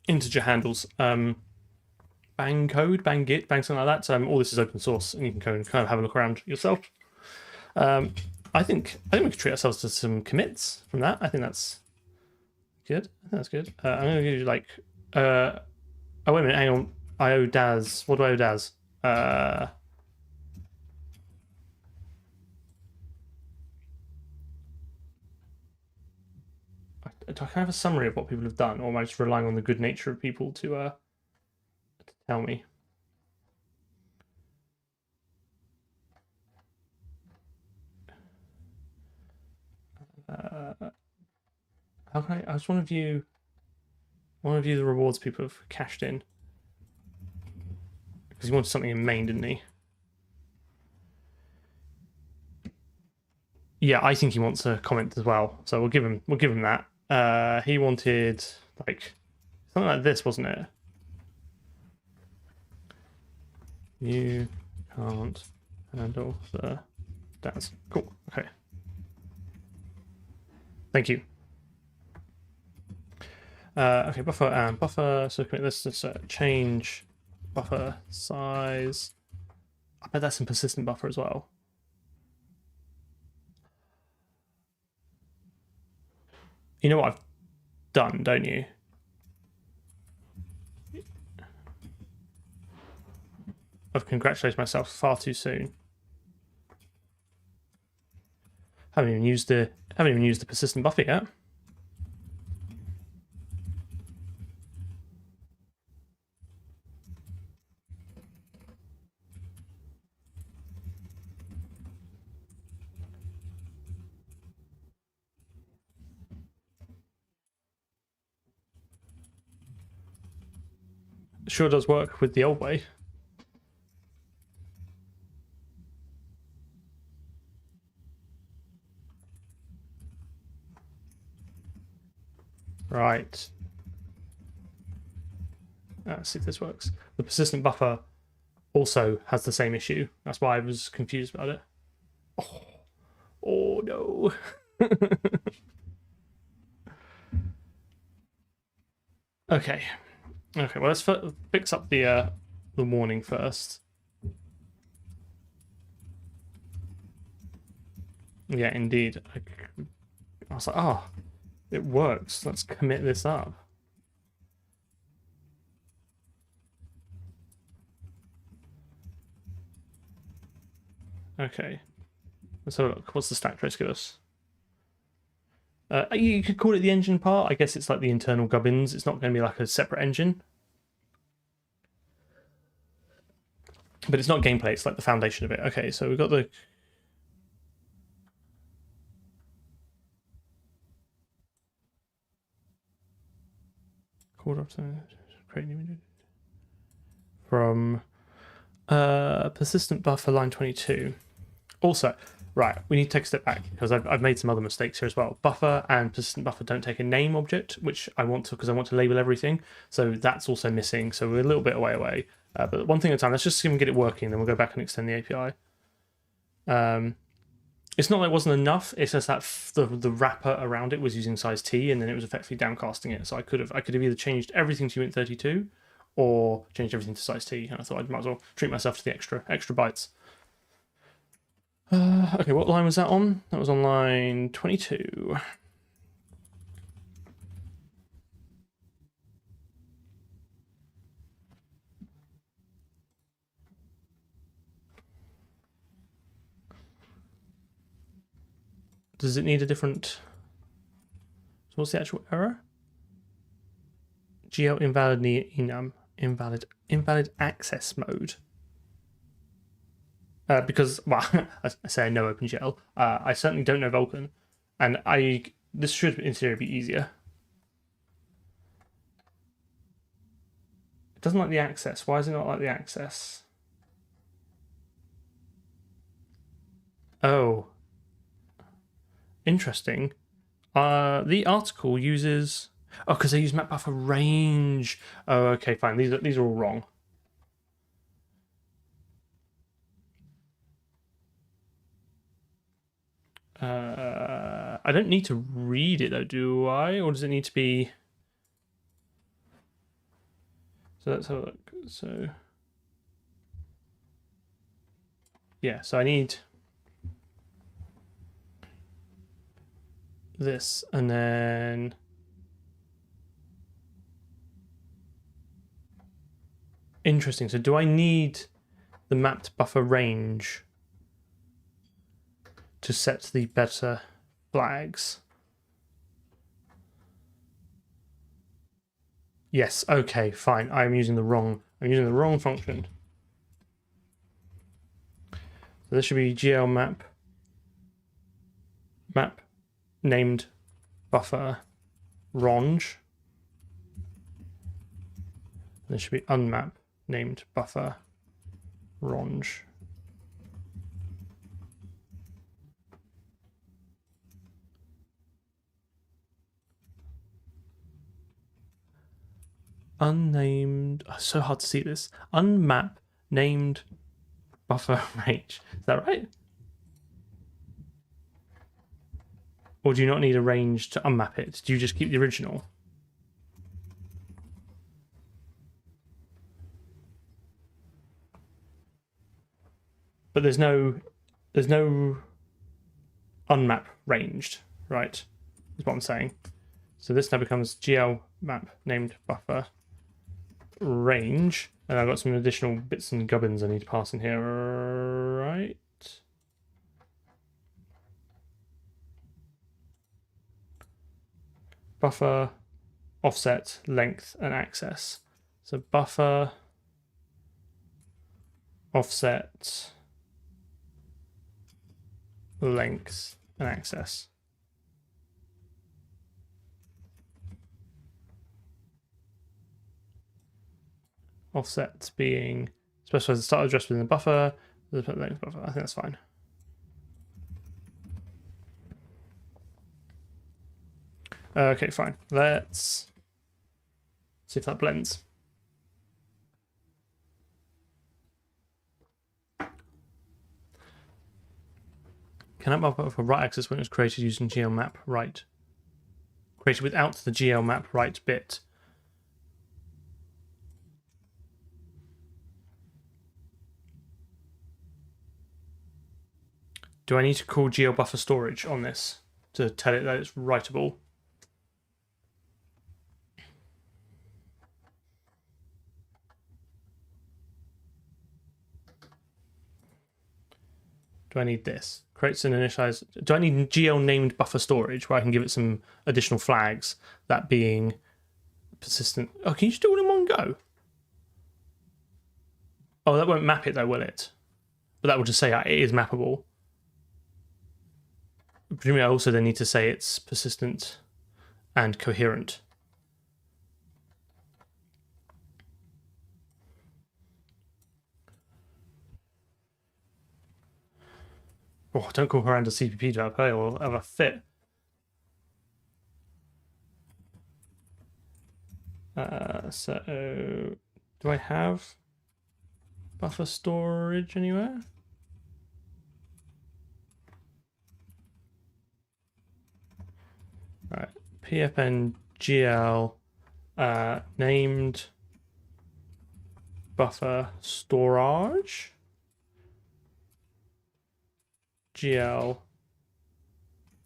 integer handles. Bang code, bang git, bang something like that. All this is open source, and you can kind of have a look around yourself. I think we could treat ourselves to some commits from that. I think that's good. I think that's good. I'm gonna give you like oh wait a minute, hang on. I owe Daz. What do I owe Daz? Do I have a summary of what people have done, or am I just relying on the good nature of people to tell me? How can I just want to view the rewards people have cashed in, because he wanted something in main, didn't he? Yeah, I think he wants a comment as well, so we'll give him that. He wanted like something like this, wasn't it? You can't handle the dance. Cool. Okay. Thank you. Okay, buffer and buffer. So commit this to change buffer size. I bet that's in persistent buffer as well. You know what I've done, don't you? I've congratulated myself far too soon. Haven't even used the persistent buffer yet. It sure does work with the old way. Right. Let's see if this works. The persistent buffer also has the same issue. That's why I was confused about it. Oh no. Okay. Okay, well, let's fix up the warning first. Yeah, indeed. I was like, oh, it works. Let's commit this up. Okay. Let's have a look. What's the stack trace give us? You could call it the engine part. I guess it's like the internal gubbins. It's not going to be like a separate engine. But it's not gameplay. It's like the foundation of it. Okay, so we've got the... From persistent buffer line 22. Also, right, we need to take a step back because I've made some other mistakes here as well. Buffer and persistent buffer don't take a name object, which I want to because I want to label everything. So that's also missing. So we're a little bit away. But one thing at a time. Let's just see if we can get it working. Then we'll go back and extend the API. It's not that it wasn't enough. It's just that the wrapper around it was using size T, and then it was effectively downcasting it. So I could have either changed everything to Uint32 or changed everything to size T. And I thought I might as well treat myself to the extra bytes. Okay, what line was that on? That was on line 22. Does it need a different? So what's the actual error? GL invalid enum invalid access mode. Because well, I say I know OpenGL. I certainly don't know Vulkan, and this should in theory be easier. It doesn't like the access. Why is it not like the access? Oh, interesting. The article uses because they use map buffer range. Oh, okay, fine. These are all wrong. I don't need to read it though, do I? Or does it need to be? So let's have a look. So yeah, so I need this, and then interesting. So do I need the mapped buffer range to set the better flags? Yes. Okay. Fine. I'm using the wrong function. So this should be GL map named buffer range. This should be unmap named buffer range. Unnamed. Oh, so hard to see this. Unmap named buffer range. Is that right? Or do you not need a range to unmap it? Do you just keep the original? But there's no unmap ranged, right? Is what I'm saying. So this now becomes GL map named buffer range, and I've got some additional bits and gubbins I need to pass in here, right? Buffer, offset, length, and access. So buffer, offset, length, and access. Offset being specifies the start address within the buffer, the length buffer. I think that's fine. Okay, fine. Let's see if that blends. Can that buffer for right access when it was created using GL map right? Created without the GL map right bit. Do I need to call GL buffer storage on this to tell it that it's writable? Do I need this? Creates an initialize. Do I need GL named buffer storage where I can give it some additional flags, that being persistent? Oh, can you just do it all in one go? Oh, that won't map it though, will it? But that will just say it is mappable. Presumably, I also then need to say it's persistent and coherent. Oh, don't call her a CPP developer or have a fit. So, do I have buffer storage anywhere? All right, pfn gl named buffer storage gl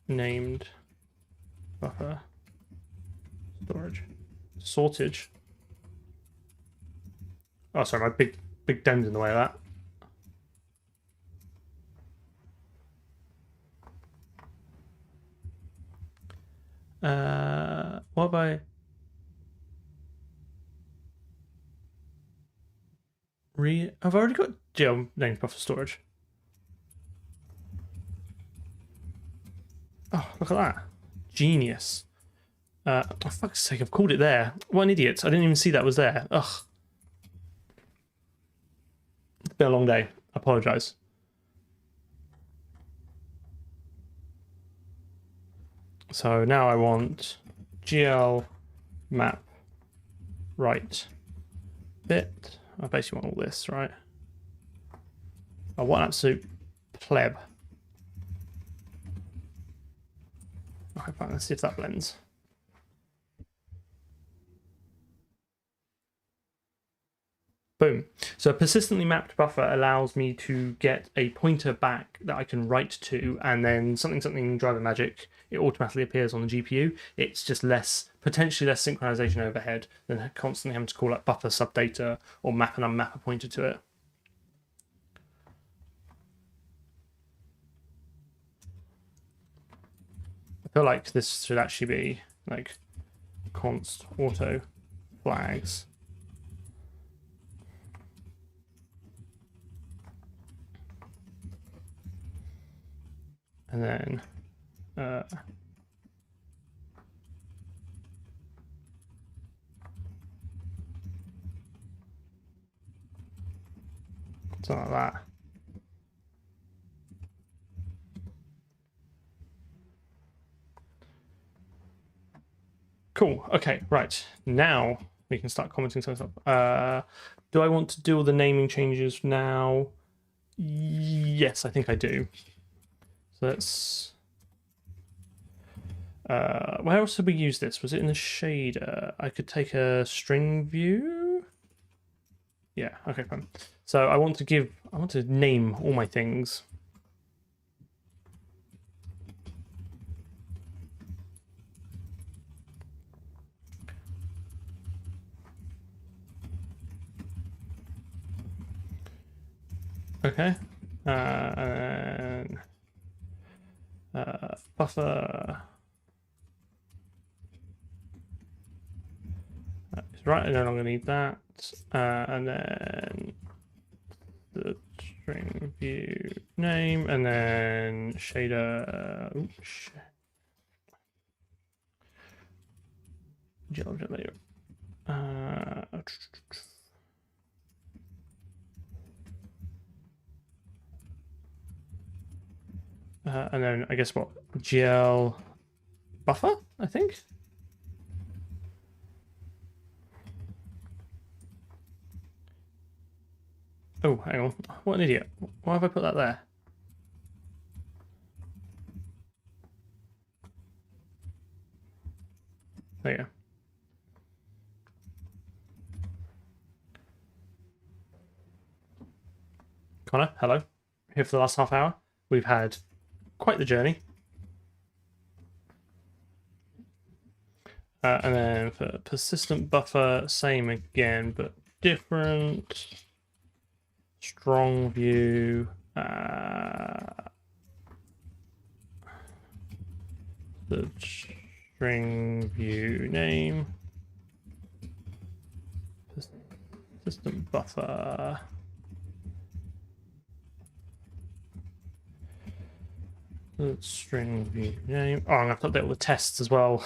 named buffer storage sortage. Oh, sorry, my big dem's in the way of that. What have I I've already got GL named buffer storage. Oh, look at that. Genius. Oh, fuck's sake, I've called it there. What an idiot. I didn't even see that was there. Ugh. It's been a long day. I apologise. So now I want GL map right bit. I basically want all this, right? I want absolute pleb. Okay, fine. Let's see if that blends. Boom. So a persistently mapped buffer allows me to get a pointer back that I can write to, and then something driver magic, it automatically appears on the GPU. It's just potentially less synchronization overhead than constantly having to call up buffer subdata or map and unmap a pointer to it. I feel like this should actually be like const auto flags. And then something like that. Cool. Okay, right. Now we can start commenting some stuff. Do I want to do all the naming changes now? Yes, I think I do. So let's... where else did we use this? Was it in the shader? I could take a string view? Yeah, okay, fine. So I want to name all my things. Okay. And buffer. Right, I no longer need that. And then the string view name, and then shader. Oops. Object layer. And then I guess what? GL buffer, I think. Oh, hang on. What an idiot. Why have I put that there? There you go. Connor, hello. Here for the last half hour. We've had quite the journey. And then for persistent buffer, same again, but different. Strong view. The string view name. Persistent buffer. The string view name. Oh, I'm going to have to update all the tests as well.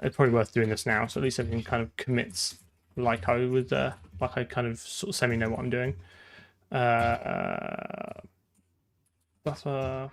It's probably worth doing this now, so at least everything kind of commits like I would, like I kind of sort of semi know what I'm doing. Buffer.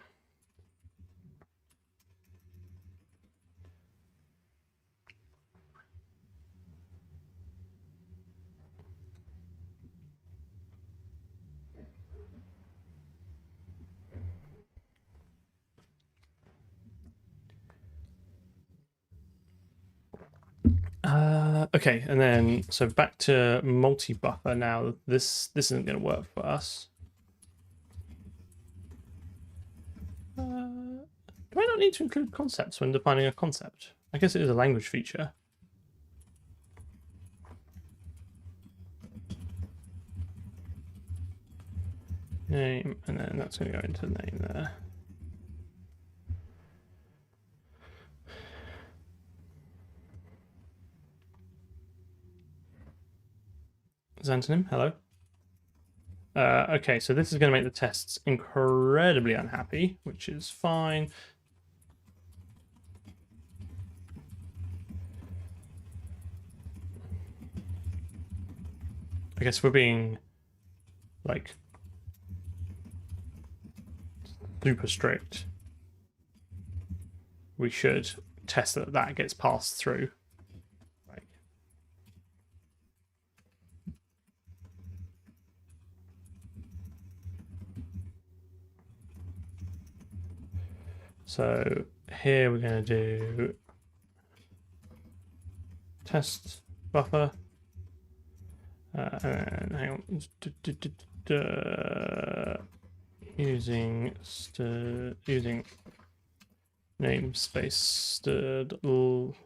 Okay, and then so back to multi-buffer now. This isn't going to work for us. Do I not need to include concepts when defining a concept? I guess it is a language feature. Name, and then that's going to go into the name there. Xantonym, hello. Okay, so this is going to make the tests incredibly unhappy, which is fine. I guess we're being like super strict. We should test that that gets passed through. Like, so here we're going to do test buffer. And hang on, using namespace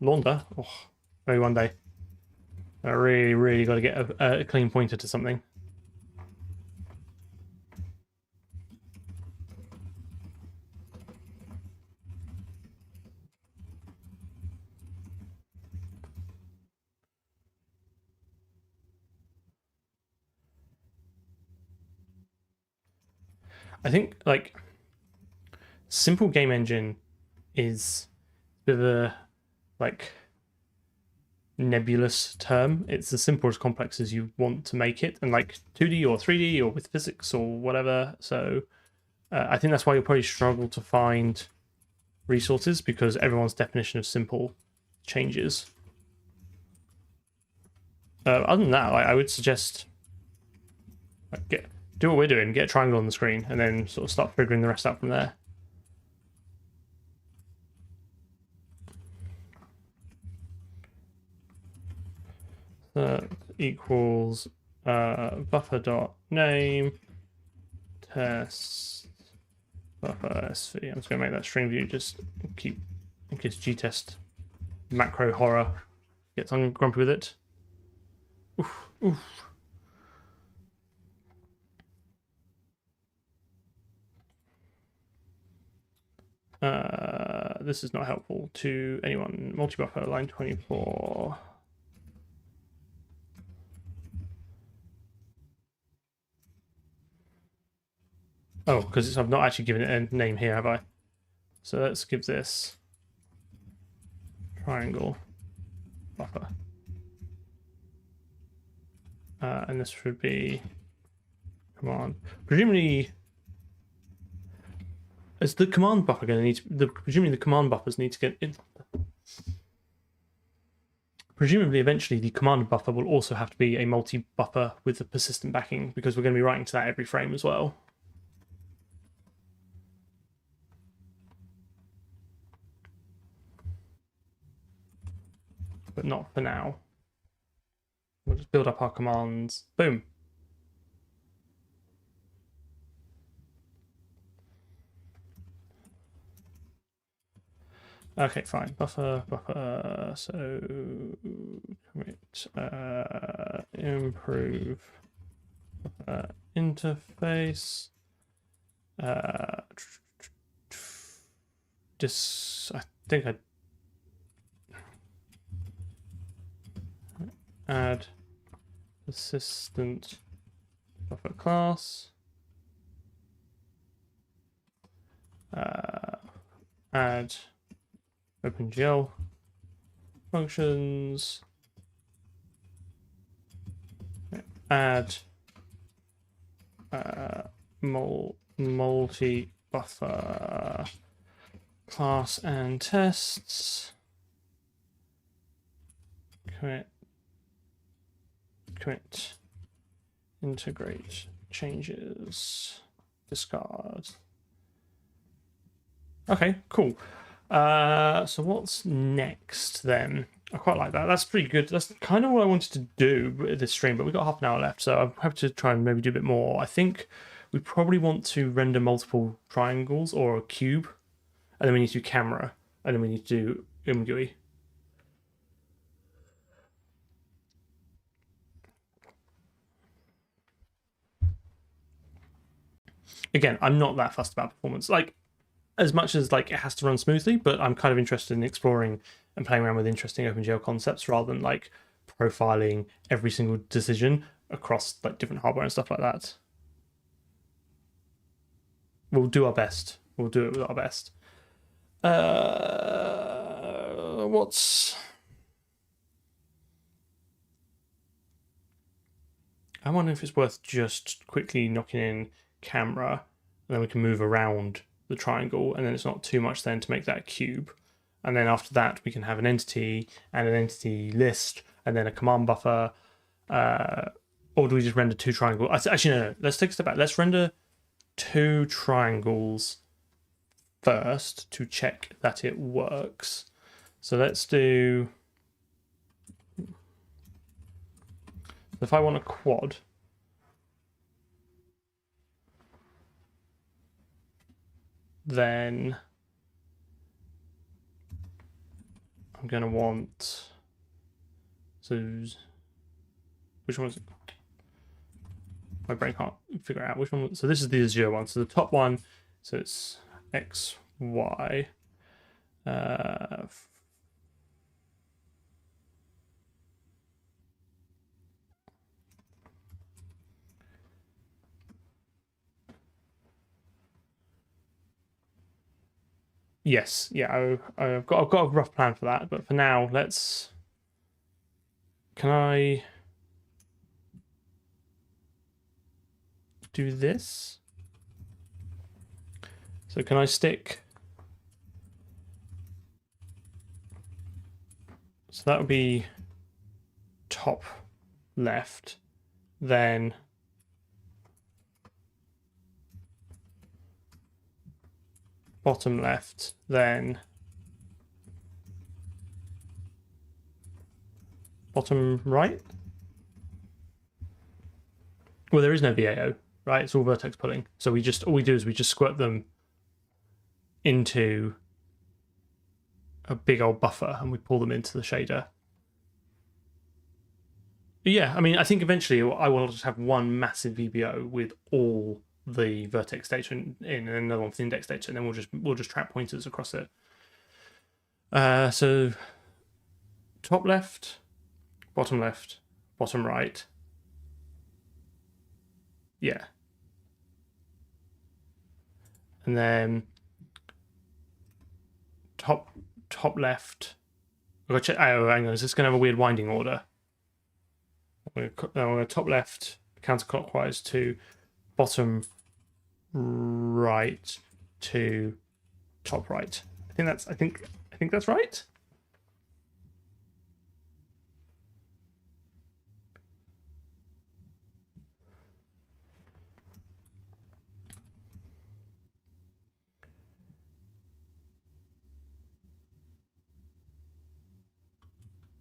launder. Oh, maybe one day. I really got to get a clean pointer to something. I think like simple game engine is a bit of a like nebulous term. It's as simple as complex as you want to make it, and like 2D or 3D or with physics or whatever. So I think that's why you'll probably struggle to find resources, because everyone's definition of simple changes. Other than that, I would suggest do what we're doing, get a triangle on the screen, and then sort of start figuring the rest out from there. That equals buffer.name test buffer sv. I'm just going to make that string view just keep in case gtest macro horror gets grumpy with it. Oof, oof. This is not helpful to anyone. Multi-buffer line 24. Oh, because I've not actually given it a name here, have I? So let's give this triangle buffer. And this should be command. Presumably, is the command buffer going to need to, presumably the command buffers need to get in. Presumably, eventually, the command buffer will also have to be a multi-buffer with a persistent backing, because we're going to be writing to that every frame as well. But not for now. We'll just build up our commands. Boom. Okay, fine. Buffer. So commit improve interface. I think I add persistent buffer class. Add OpenGL functions. Add multi-buffer class and tests. Commit integrate changes, discard. Okay, cool. So what's next then? I quite like that. That's pretty good. That's kind of what I wanted to do with this stream, but we've got half an hour left, so I have to try and maybe do a bit more. I think we probably want to render multiple triangles or a cube, and then we need to do camera, and then we need to do UMGUI. Again, I'm not that fussed about performance. Like, as much as like it has to run smoothly, but I'm kind of interested in exploring and playing around with interesting OpenGL concepts rather than like profiling every single decision. across like different hardware and stuff like that. We'll do our best. We'll do it with our best. I wonder if it's worth just quickly knocking in camera, and then we can move around the triangle, and then it's not too much then to make that a cube. And then after that, we can have an entity and an entity list, and then a command buffer. Or do we just render 2 triangles? Actually, no. Let's take a step back. Let's render 2 triangles first to check that it works. So let's do. If I want a quad, then I'm going to want. So, which one is it? My brain can't figure out which one. So this is the Azure one. So the top one, so it's X, Y. Yes, yeah, I've got a rough plan for that, but for now, let's. Can I do this? So can I stick? So that would be top left, then bottom left, then bottom right. Well, there is no VAO, right? It's all vertex pulling. So all we do is we just squirt them into a big old buffer and we pull them into the shader. But yeah, I mean, I think eventually I will just have one massive VBO with all the vertex data in and another one for the index data, and then we'll just trap pointers across it. So top left, bottom right. Yeah. And then top left. I've got to check. Oh, hang on. Is this going to have a weird winding order? I'm going to top left counterclockwise to bottom right to top right. I think that's right.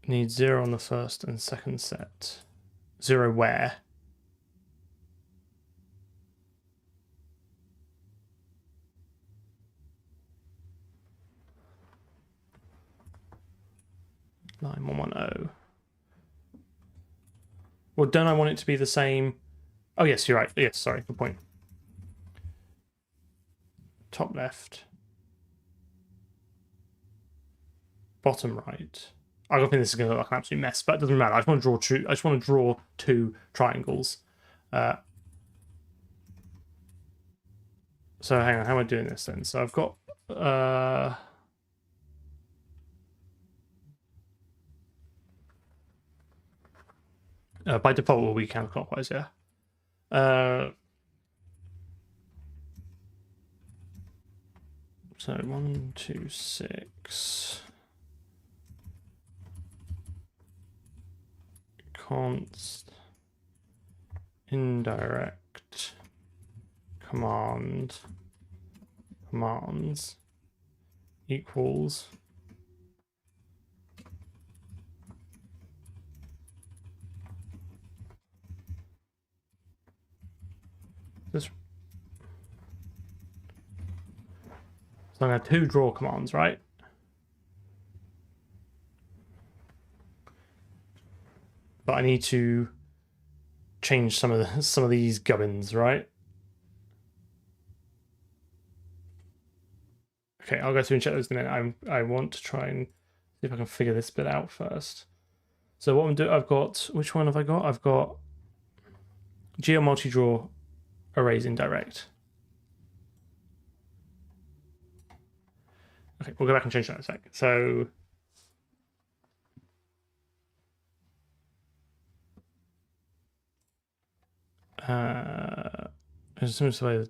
Need 0 on the first and second set. 0 where? Line 110. Well, don't I want it to be the same? Oh, yes, you're right. Yes, sorry, good point. Top left. Bottom right. I don't think this is going to look like an absolute mess, but it doesn't matter. I just want to draw 2 triangles. So hang on, how am I doing this then? So I've got by default will be counterclockwise, yeah. So 1, 2, 6. Const indirect commands equals this. So I'm going to have 2 draw commands, right? But I need to change some of these gubbins, right? Okay, I'll go through and check those in a minute. I want to try and see if I can figure this bit out first. So what I'm doing, I've got, which one have I got? I've got geo multi-draw arrays indirect. Okay, we'll go back and change that in a sec. So there's a similar way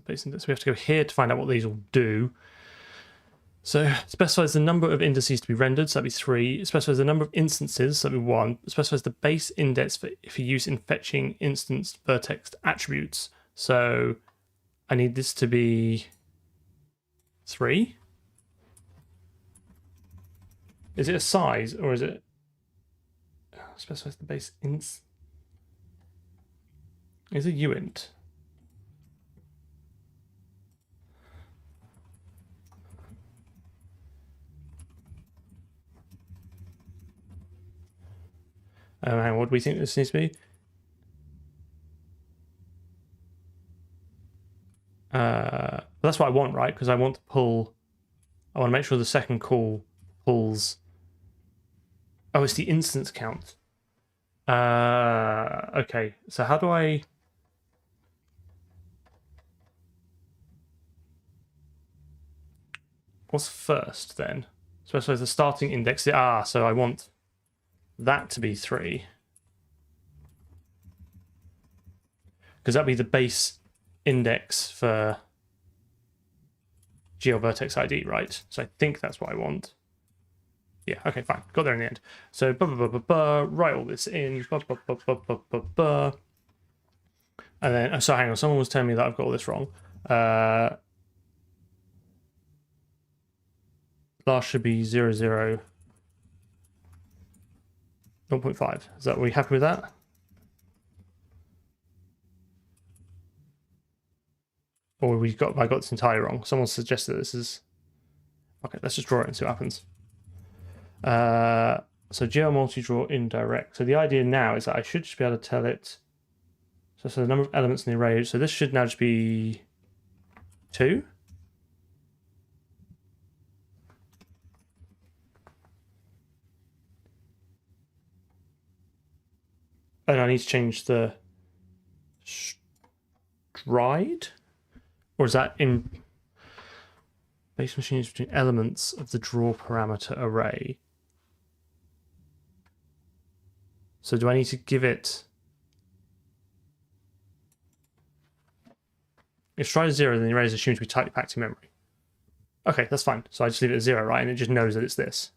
base index. We have to go here to find out what these will do. So it specifies the number of indices to be rendered, so that'd be 3. It specifies the number of instances, so that'd be 1. It specifies the base index for use in fetching instance vertex attributes. So I need this to be 3. Is it a size or is it specifies the base int? Is it uint? And what do we think this needs to be? That's what I want, right? Because I want to pull. I want to make sure the second call pulls. Oh, it's the instance count. Okay. So how do I? What's first then? Specifies the starting index. So I want that to be 3. Because that'd be the base index for GeoVertex ID, right? So I think that's what I want. Yeah, okay, fine. Got there in the end. So write all this in. And then, so hang on, someone was telling me that I've got all this wrong. Last should be 0, 0, 0.5. Is that, are we happy with that? Or I got this entirely wrong. Someone suggested this is... Okay, let's just draw it and see what happens. So geo multi-draw indirect. So the idea now is that I should just be able to tell it... So the number of elements in the array. So this should now just be 2. And I need to change the stride? Or is that in base machines between elements of the draw parameter array? So do I need to give it... If stride is 0, then the array is assumed to be tightly packed in memory. Okay, that's fine. So I just leave it at 0, right? And it just knows that it's this.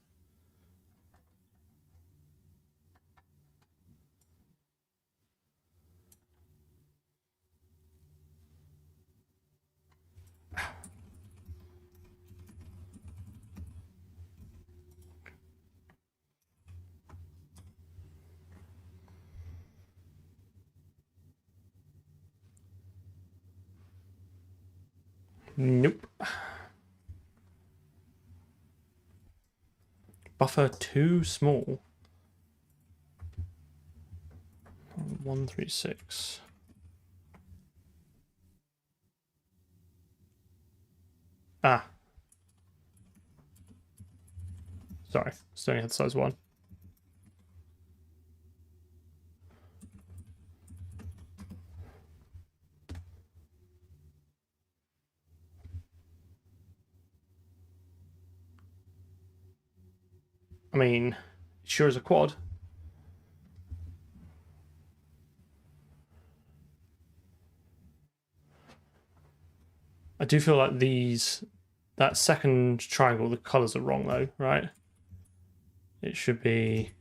Nope. Buffer too small. 136. Sorry, still only had size 1. I mean, it sure is a quad. I do feel like that second triangle, the colors are wrong though, right? It should be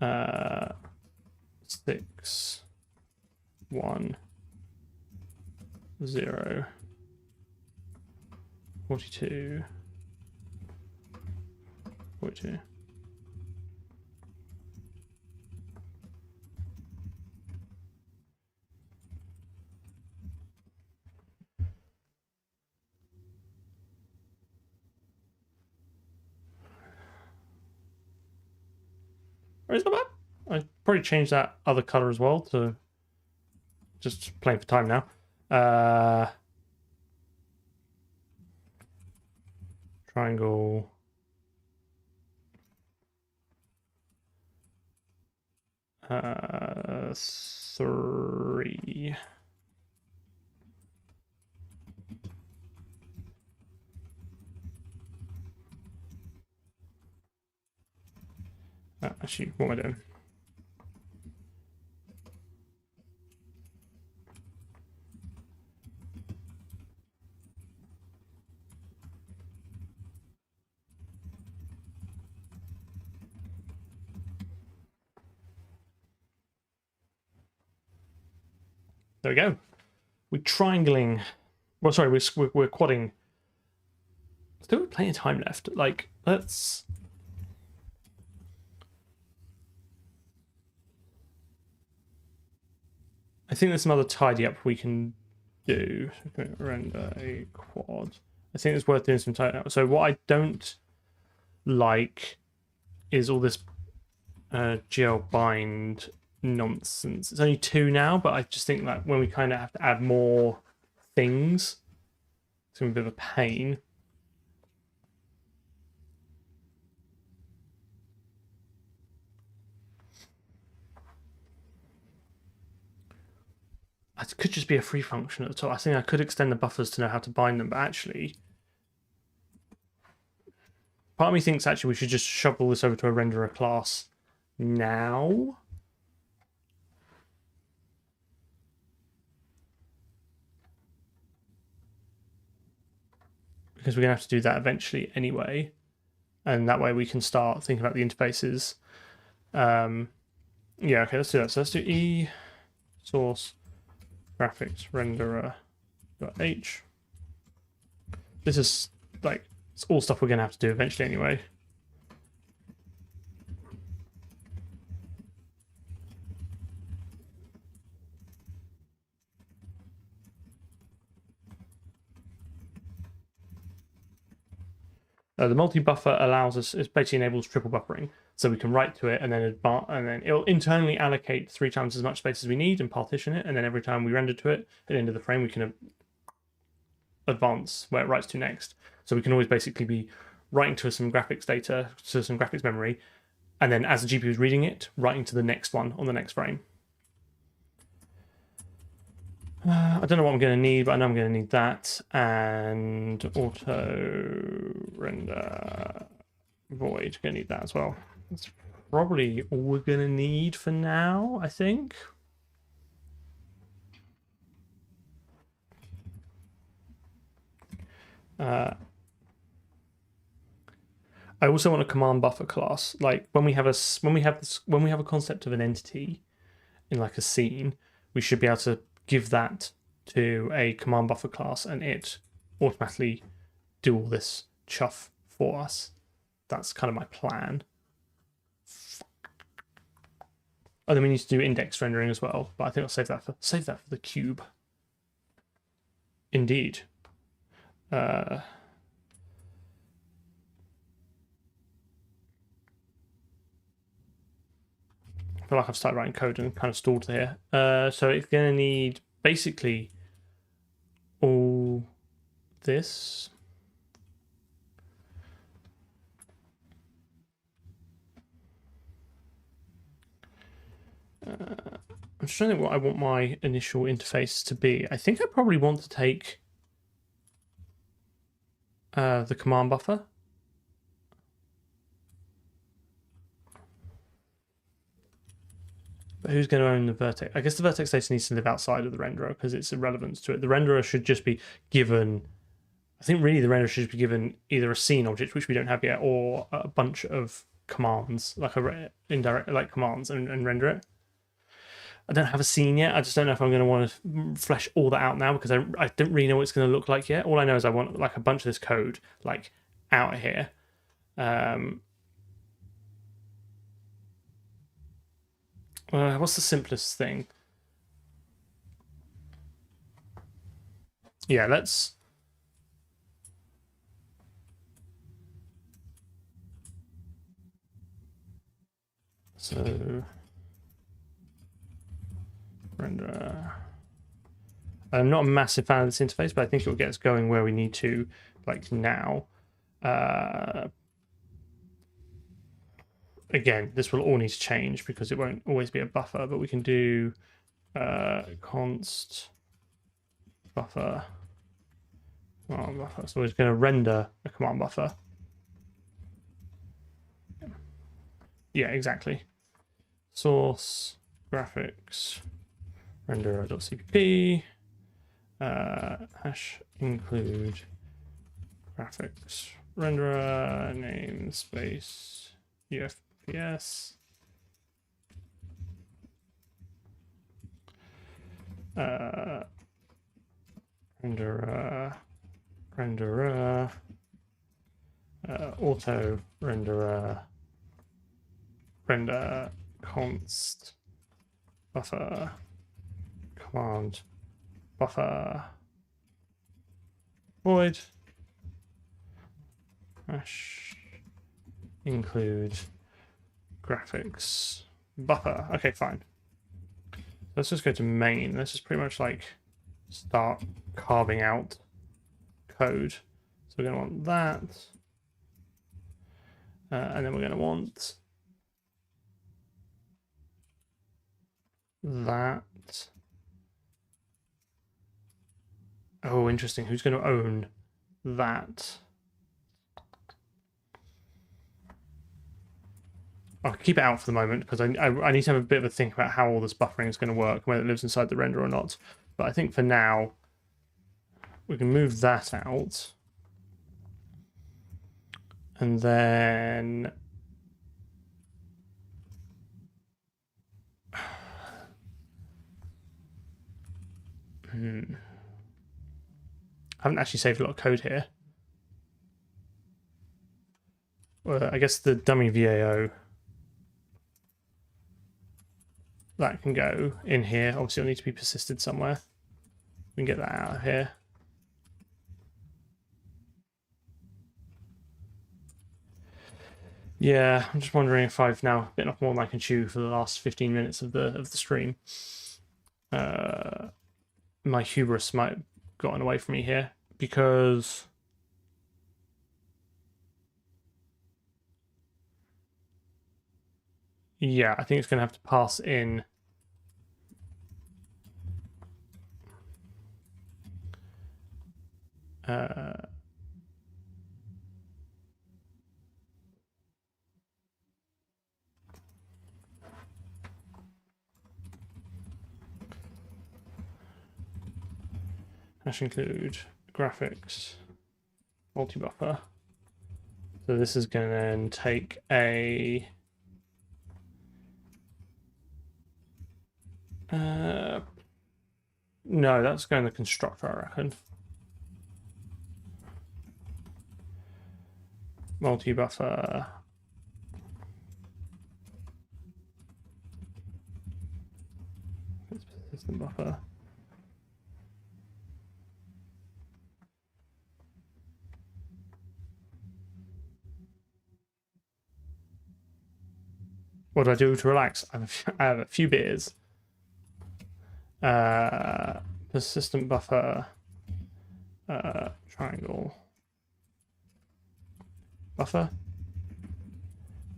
6, 1, 0, 42, 42. Or is that bad? I probably changed that other color as well to just playing for time now. Triangle. 3. Actually, what am I doing? There we go. We're triangling. Well, sorry, we're quadding. Still plenty of time left. Like, let's. I think there's some other tidy up we can do. Render a quad. I think it's worth doing some tidy up. So what I don't like is all this GL bind nonsense. It's only 2 now, but I just think like when we kind of have to add more things, it's gonna be a bit of a pain. It could just be a free function at the top. I think I could extend the buffers to know how to bind them, but actually, part of me thinks actually we should just shove all this over to a renderer class now. Because we're going to have to do that eventually anyway. And that way we can start thinking about the interfaces. Yeah, okay, let's do that. So let's do E source graphics renderer.h. This is like, it's all stuff we're going to have to do eventually anyway. The multi-buffer allows us, it basically enables triple buffering. So we can write to it and then it'll internally allocate 3 times as much space as we need and partition it. And then every time we render to it at the end of the frame, we can advance where it writes to next. So we can always basically be writing to some graphics data, to some graphics memory, and then as the GPU is reading it, writing to the next one on the next frame. I don't know what I'm going to need, but I know I'm going to need that. And auto render void, going to need that as well. That's probably all we're going to need for now, I think. I also want a command buffer class. Like when we have a concept of an entity in like a scene, we should be able to give that to a command buffer class and it automatically do all this chuff for us. That's kind of my plan. Oh, then we need to do index rendering as well, but I think I'll save that for the cube. Indeed. I feel like I've started writing code and kind of stalled here. So it's going to need basically all this. I'm just trying to think what I want my initial interface to be. I think I probably want to take the command buffer. But who's going to own the vertex? I guess the vertex data needs to live outside of the renderer because it's irrelevant to it. The renderer should just be given, I think really the renderer should be given either a scene object, which we don't have yet, or a bunch of commands, like indirect like commands and render it. I don't have a scene yet. I just don't know if I'm going to want to flesh all that out now because I don't really know what it's going to look like yet. All I know is I want like a bunch of this code like out of here. What's the simplest thing? Yeah, let's... So... render... I'm not a massive fan of this interface, but I think it will get us going where we need to, like now. again, this will all need to change because it won't always be a buffer, but we can do const buffer command buffer. So we're just going to render a command buffer. Yeah, exactly. Source graphics renderer.cpp hash include graphics renderer namespace UFPS renderer auto renderer render const buffer command buffer void hash include graphics buffer. Okay, fine. Let's just go to main. Let's just pretty much like start carving out code. So we're going to want that. And then we're going to want that. Oh, interesting. Who's going to own that? I'll keep it out for the moment because I need to have a bit of a think about how all this buffering is going to work, whether it lives inside the render or not. But I think for now, we can move that out. And then I haven't actually saved a lot of code here. Well, I guess the dummy VAO that can go in here. Obviously, it'll need to be persisted somewhere. We can get that out of here. Yeah, I'm just wondering if I've now bitten off more than I can chew for the last 15 minutes of the stream. My hubris might have gotten away from me here because yeah, I think it's going to have to pass in hash include graphics multi-buffer. So this is going to then take a no, that's going to constructor, I reckon. Multi-buffer. Persistent buffer. What do I do to relax? I have a few beers. Persistent buffer. Triangle. Buffer.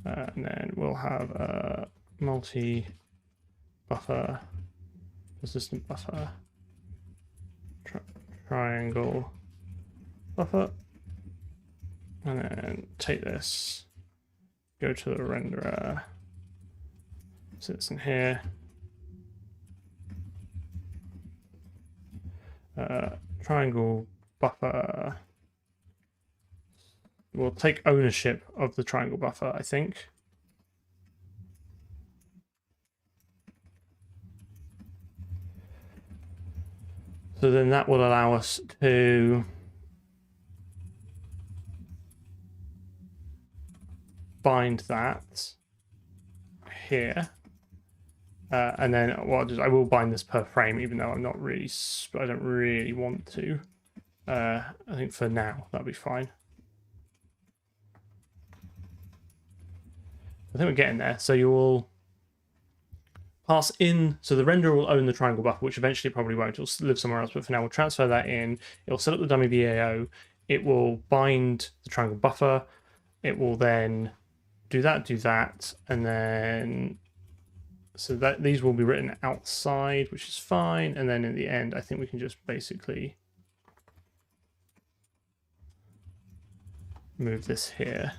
And then we'll have a multi-buffer. Persistent buffer. Triangle. Buffer. And then take this. Go to the renderer. So it's in here. Triangle buffer. We'll take ownership of the triangle buffer, I think. So then that will allow us to bind that here. And then what I'll do is I will bind this per frame, even though I don't really want to. I think for now that'll be fine. I think we're getting there. So you will pass in, so the renderer will own the triangle buffer, which eventually probably won't. It'll live somewhere else, but for now we'll transfer that in. It'll set up the dummy VAO. It will bind the triangle buffer. It will then do that, and then so that these will be written outside, which is fine. And then in the end, I think we can just basically move this here.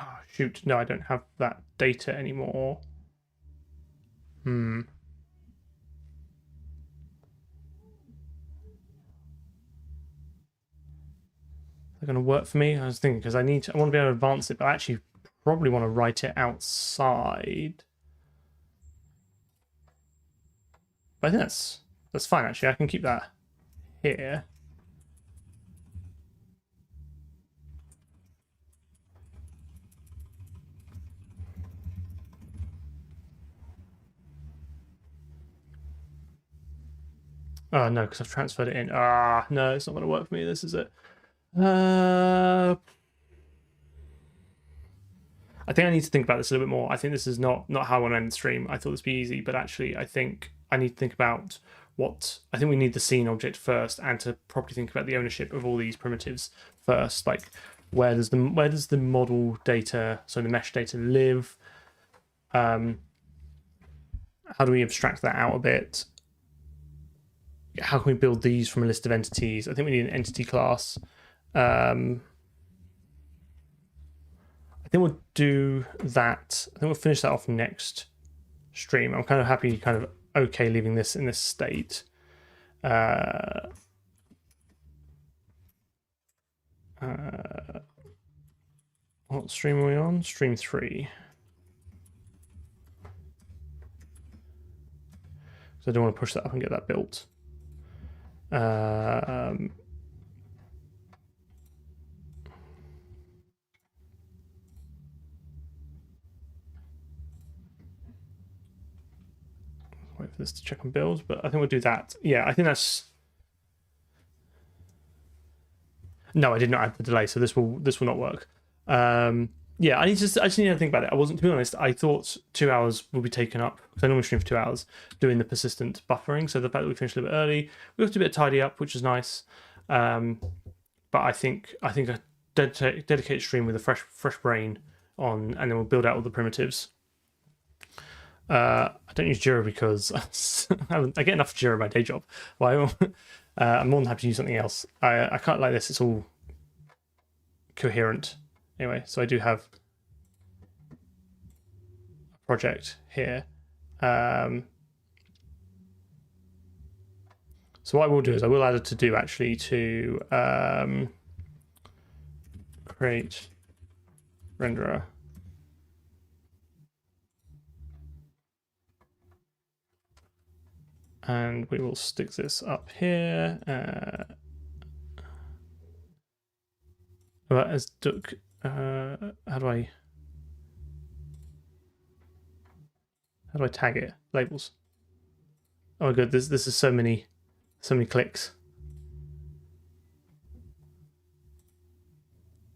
Oh, shoot, no, I don't have that data anymore. Is that going to work for me? I was thinking, because I want to be able to advance it, but I actually probably want to write it outside. But I think that's fine, actually. I can keep that here. Oh, no, because I've transferred it in. Ah, no, it's not going to work for me. This is it. I think I need to think about this a little bit more. I think this is not how I want to end the stream. I thought this would be easy, but actually I think I need to think about I think we need the scene object first, and to properly think about the ownership of all these primitives first. Like, where does the model data, so the mesh data, live? How do we abstract that out a bit? How can we build these from a list of entities? I think we need an entity class. I think we'll do that. I think we'll finish that off next stream. I'm kind of happy, kind of okay leaving this in this state. What stream are we on? Stream 3. So I don't want to push that up and get that built. Wait for this to check on build, but I think we'll do that. Yeah, I think that's... No, I did not add the delay, so this will not work. Yeah, I just need to think about it. To be honest, I thought 2 hours will be taken up, because I normally stream for 2 hours doing the persistent buffering. So the fact that we finished a little bit early, we have to do a bit of tidy up, which is nice. But I think a dedicated stream with a fresh brain on, and then we'll build out all the primitives. I don't use Jira because I get enough Jira in my day job. Well, I'm more than happy to use something else. I can't like this. It's all coherent. Anyway, so I do have a project here. So what I will do is I will add a to-do actually to create renderer. And we will stick this up here. As duck, how do I tag it? Labels. Oh my god, this is so many clicks.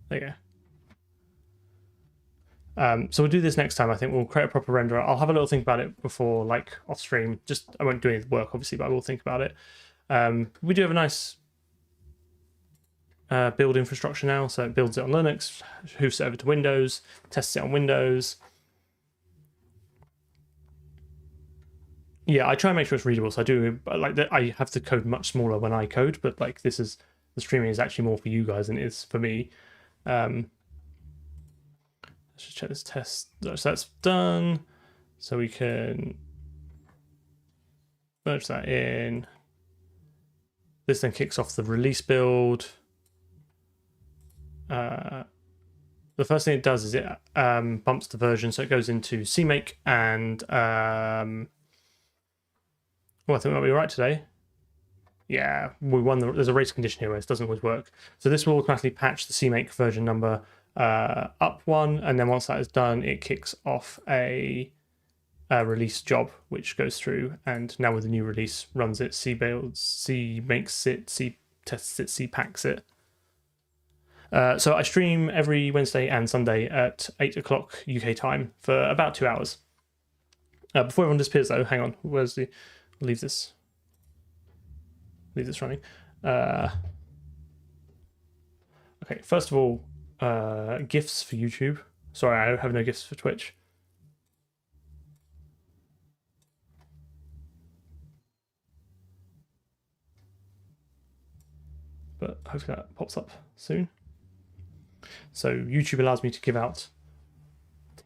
There you go. So we'll do this next time. I think we'll create a proper renderer. I'll have a little think about it before, like, off stream. I won't do any work, obviously, but I will think about it. We do have a nice build infrastructure now. So it builds it on Linux, hoofs it over to Windows, tests it on Windows. Yeah, I try and make sure it's readable. So I do, like, I have the code much smaller when I code, but like the streaming is actually more for you guys than it is for me. Let's just check this test. So that's done. So we can merge that in. This then kicks off the release build. The first thing it does is it bumps the version, so it goes into CMake and well, I think we might be right today. Yeah, we won. There's a race condition here where it doesn't always work. So this will automatically patch the CMake version number up one, and then once that is done, it kicks off a release job, which goes through, and now with the new release, runs it, C builds, C makes it, C tests it, C packs it. So I stream every Wednesday and Sunday at 8 o'clock UK time for about 2 hours. Before everyone disappears, though, hang on. Where's the? I'll leave this running. Okay, first of all, GIFs for YouTube. Sorry, I have no GIFs for Twitch. But hopefully that pops up soon. So YouTube allows me to give out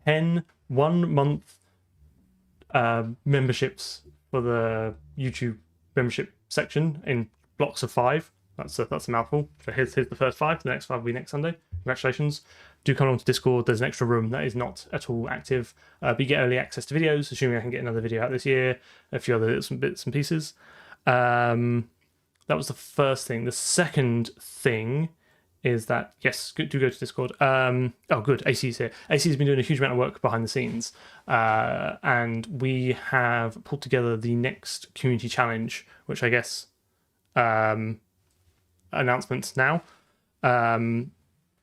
10 1-month memberships for the YouTube membership section in blocks of 5. That's a mouthful. So here's the first 5. The next 5 will be next Sunday. Congratulations. Do come along to Discord. There's an extra room that is not at all active. But you get early access to videos, assuming I can get another video out this year. A few other bits and pieces. That was the first thing. The second thing is that, yes, do go to Discord. Oh, good. AC's here. AC's been doing a huge amount of work behind the scenes. And we have pulled together the next community challenge, which I guess announcements now.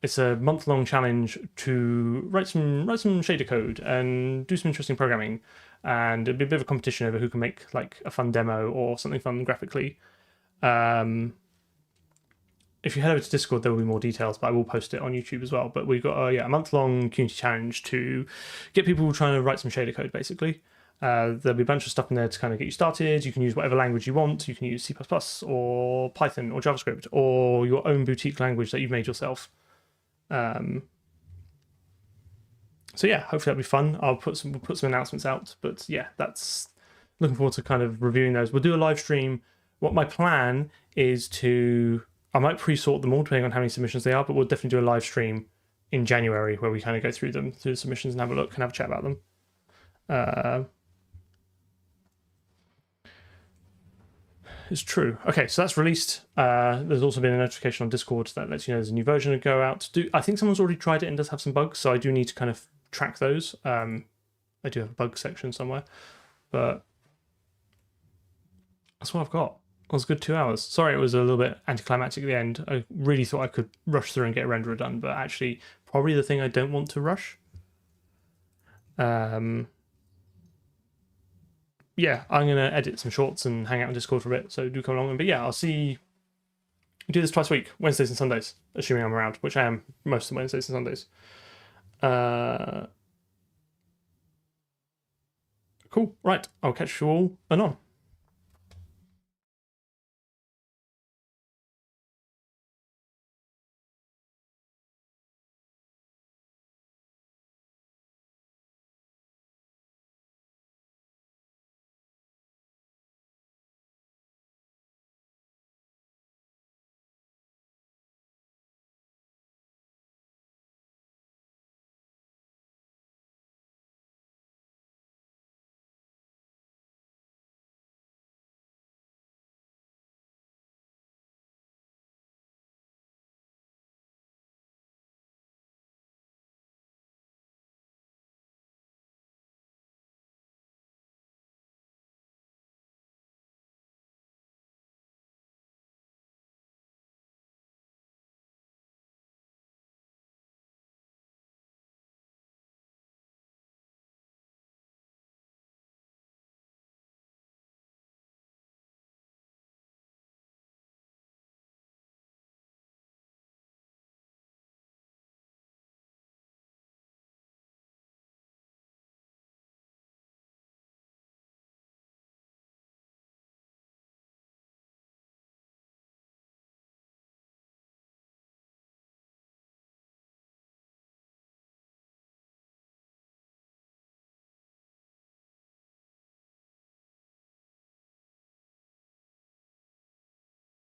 It's a month-long challenge to write some shader code and do some interesting programming. And it'll be a bit of a competition over who can make like a fun demo or something fun graphically. If you head over to Discord, there will be more details, but I will post it on YouTube as well. But we've got a month-long community challenge to get people trying to write some shader code, basically. There'll be a bunch of stuff in there to kind of get you started. You can use whatever language you want. You can use C++ or Python or JavaScript or your own boutique language that you've made yourself. So yeah, hopefully that'll be fun. We'll put some announcements out. But yeah, that's looking forward to kind of reviewing those. We'll do a live stream. What my plan is I might pre-sort them all depending on how many submissions they are, but we'll definitely do a live stream in January where we kind of go through the submissions and have a look and have a chat about them. It's true. Okay, so that's released. There's also been a notification on Discord that lets you know there's a new version to go out. I think someone's already tried it and does have some bugs, so I do need to kind of track those. I do have a bug section somewhere, but that's what I've got. It was a good 2 hours. Sorry, it was a little bit anticlimactic at the end. I really thought I could rush through and get a renderer done, but actually, probably the thing I don't want to rush. Yeah, I'm going to edit some shorts and hang out on Discord for a bit, so do come along. But yeah, I'll see. We do this twice a week, Wednesdays and Sundays, assuming I'm around, which I am most of Wednesdays and Sundays. Cool. Right, I'll catch you all anon.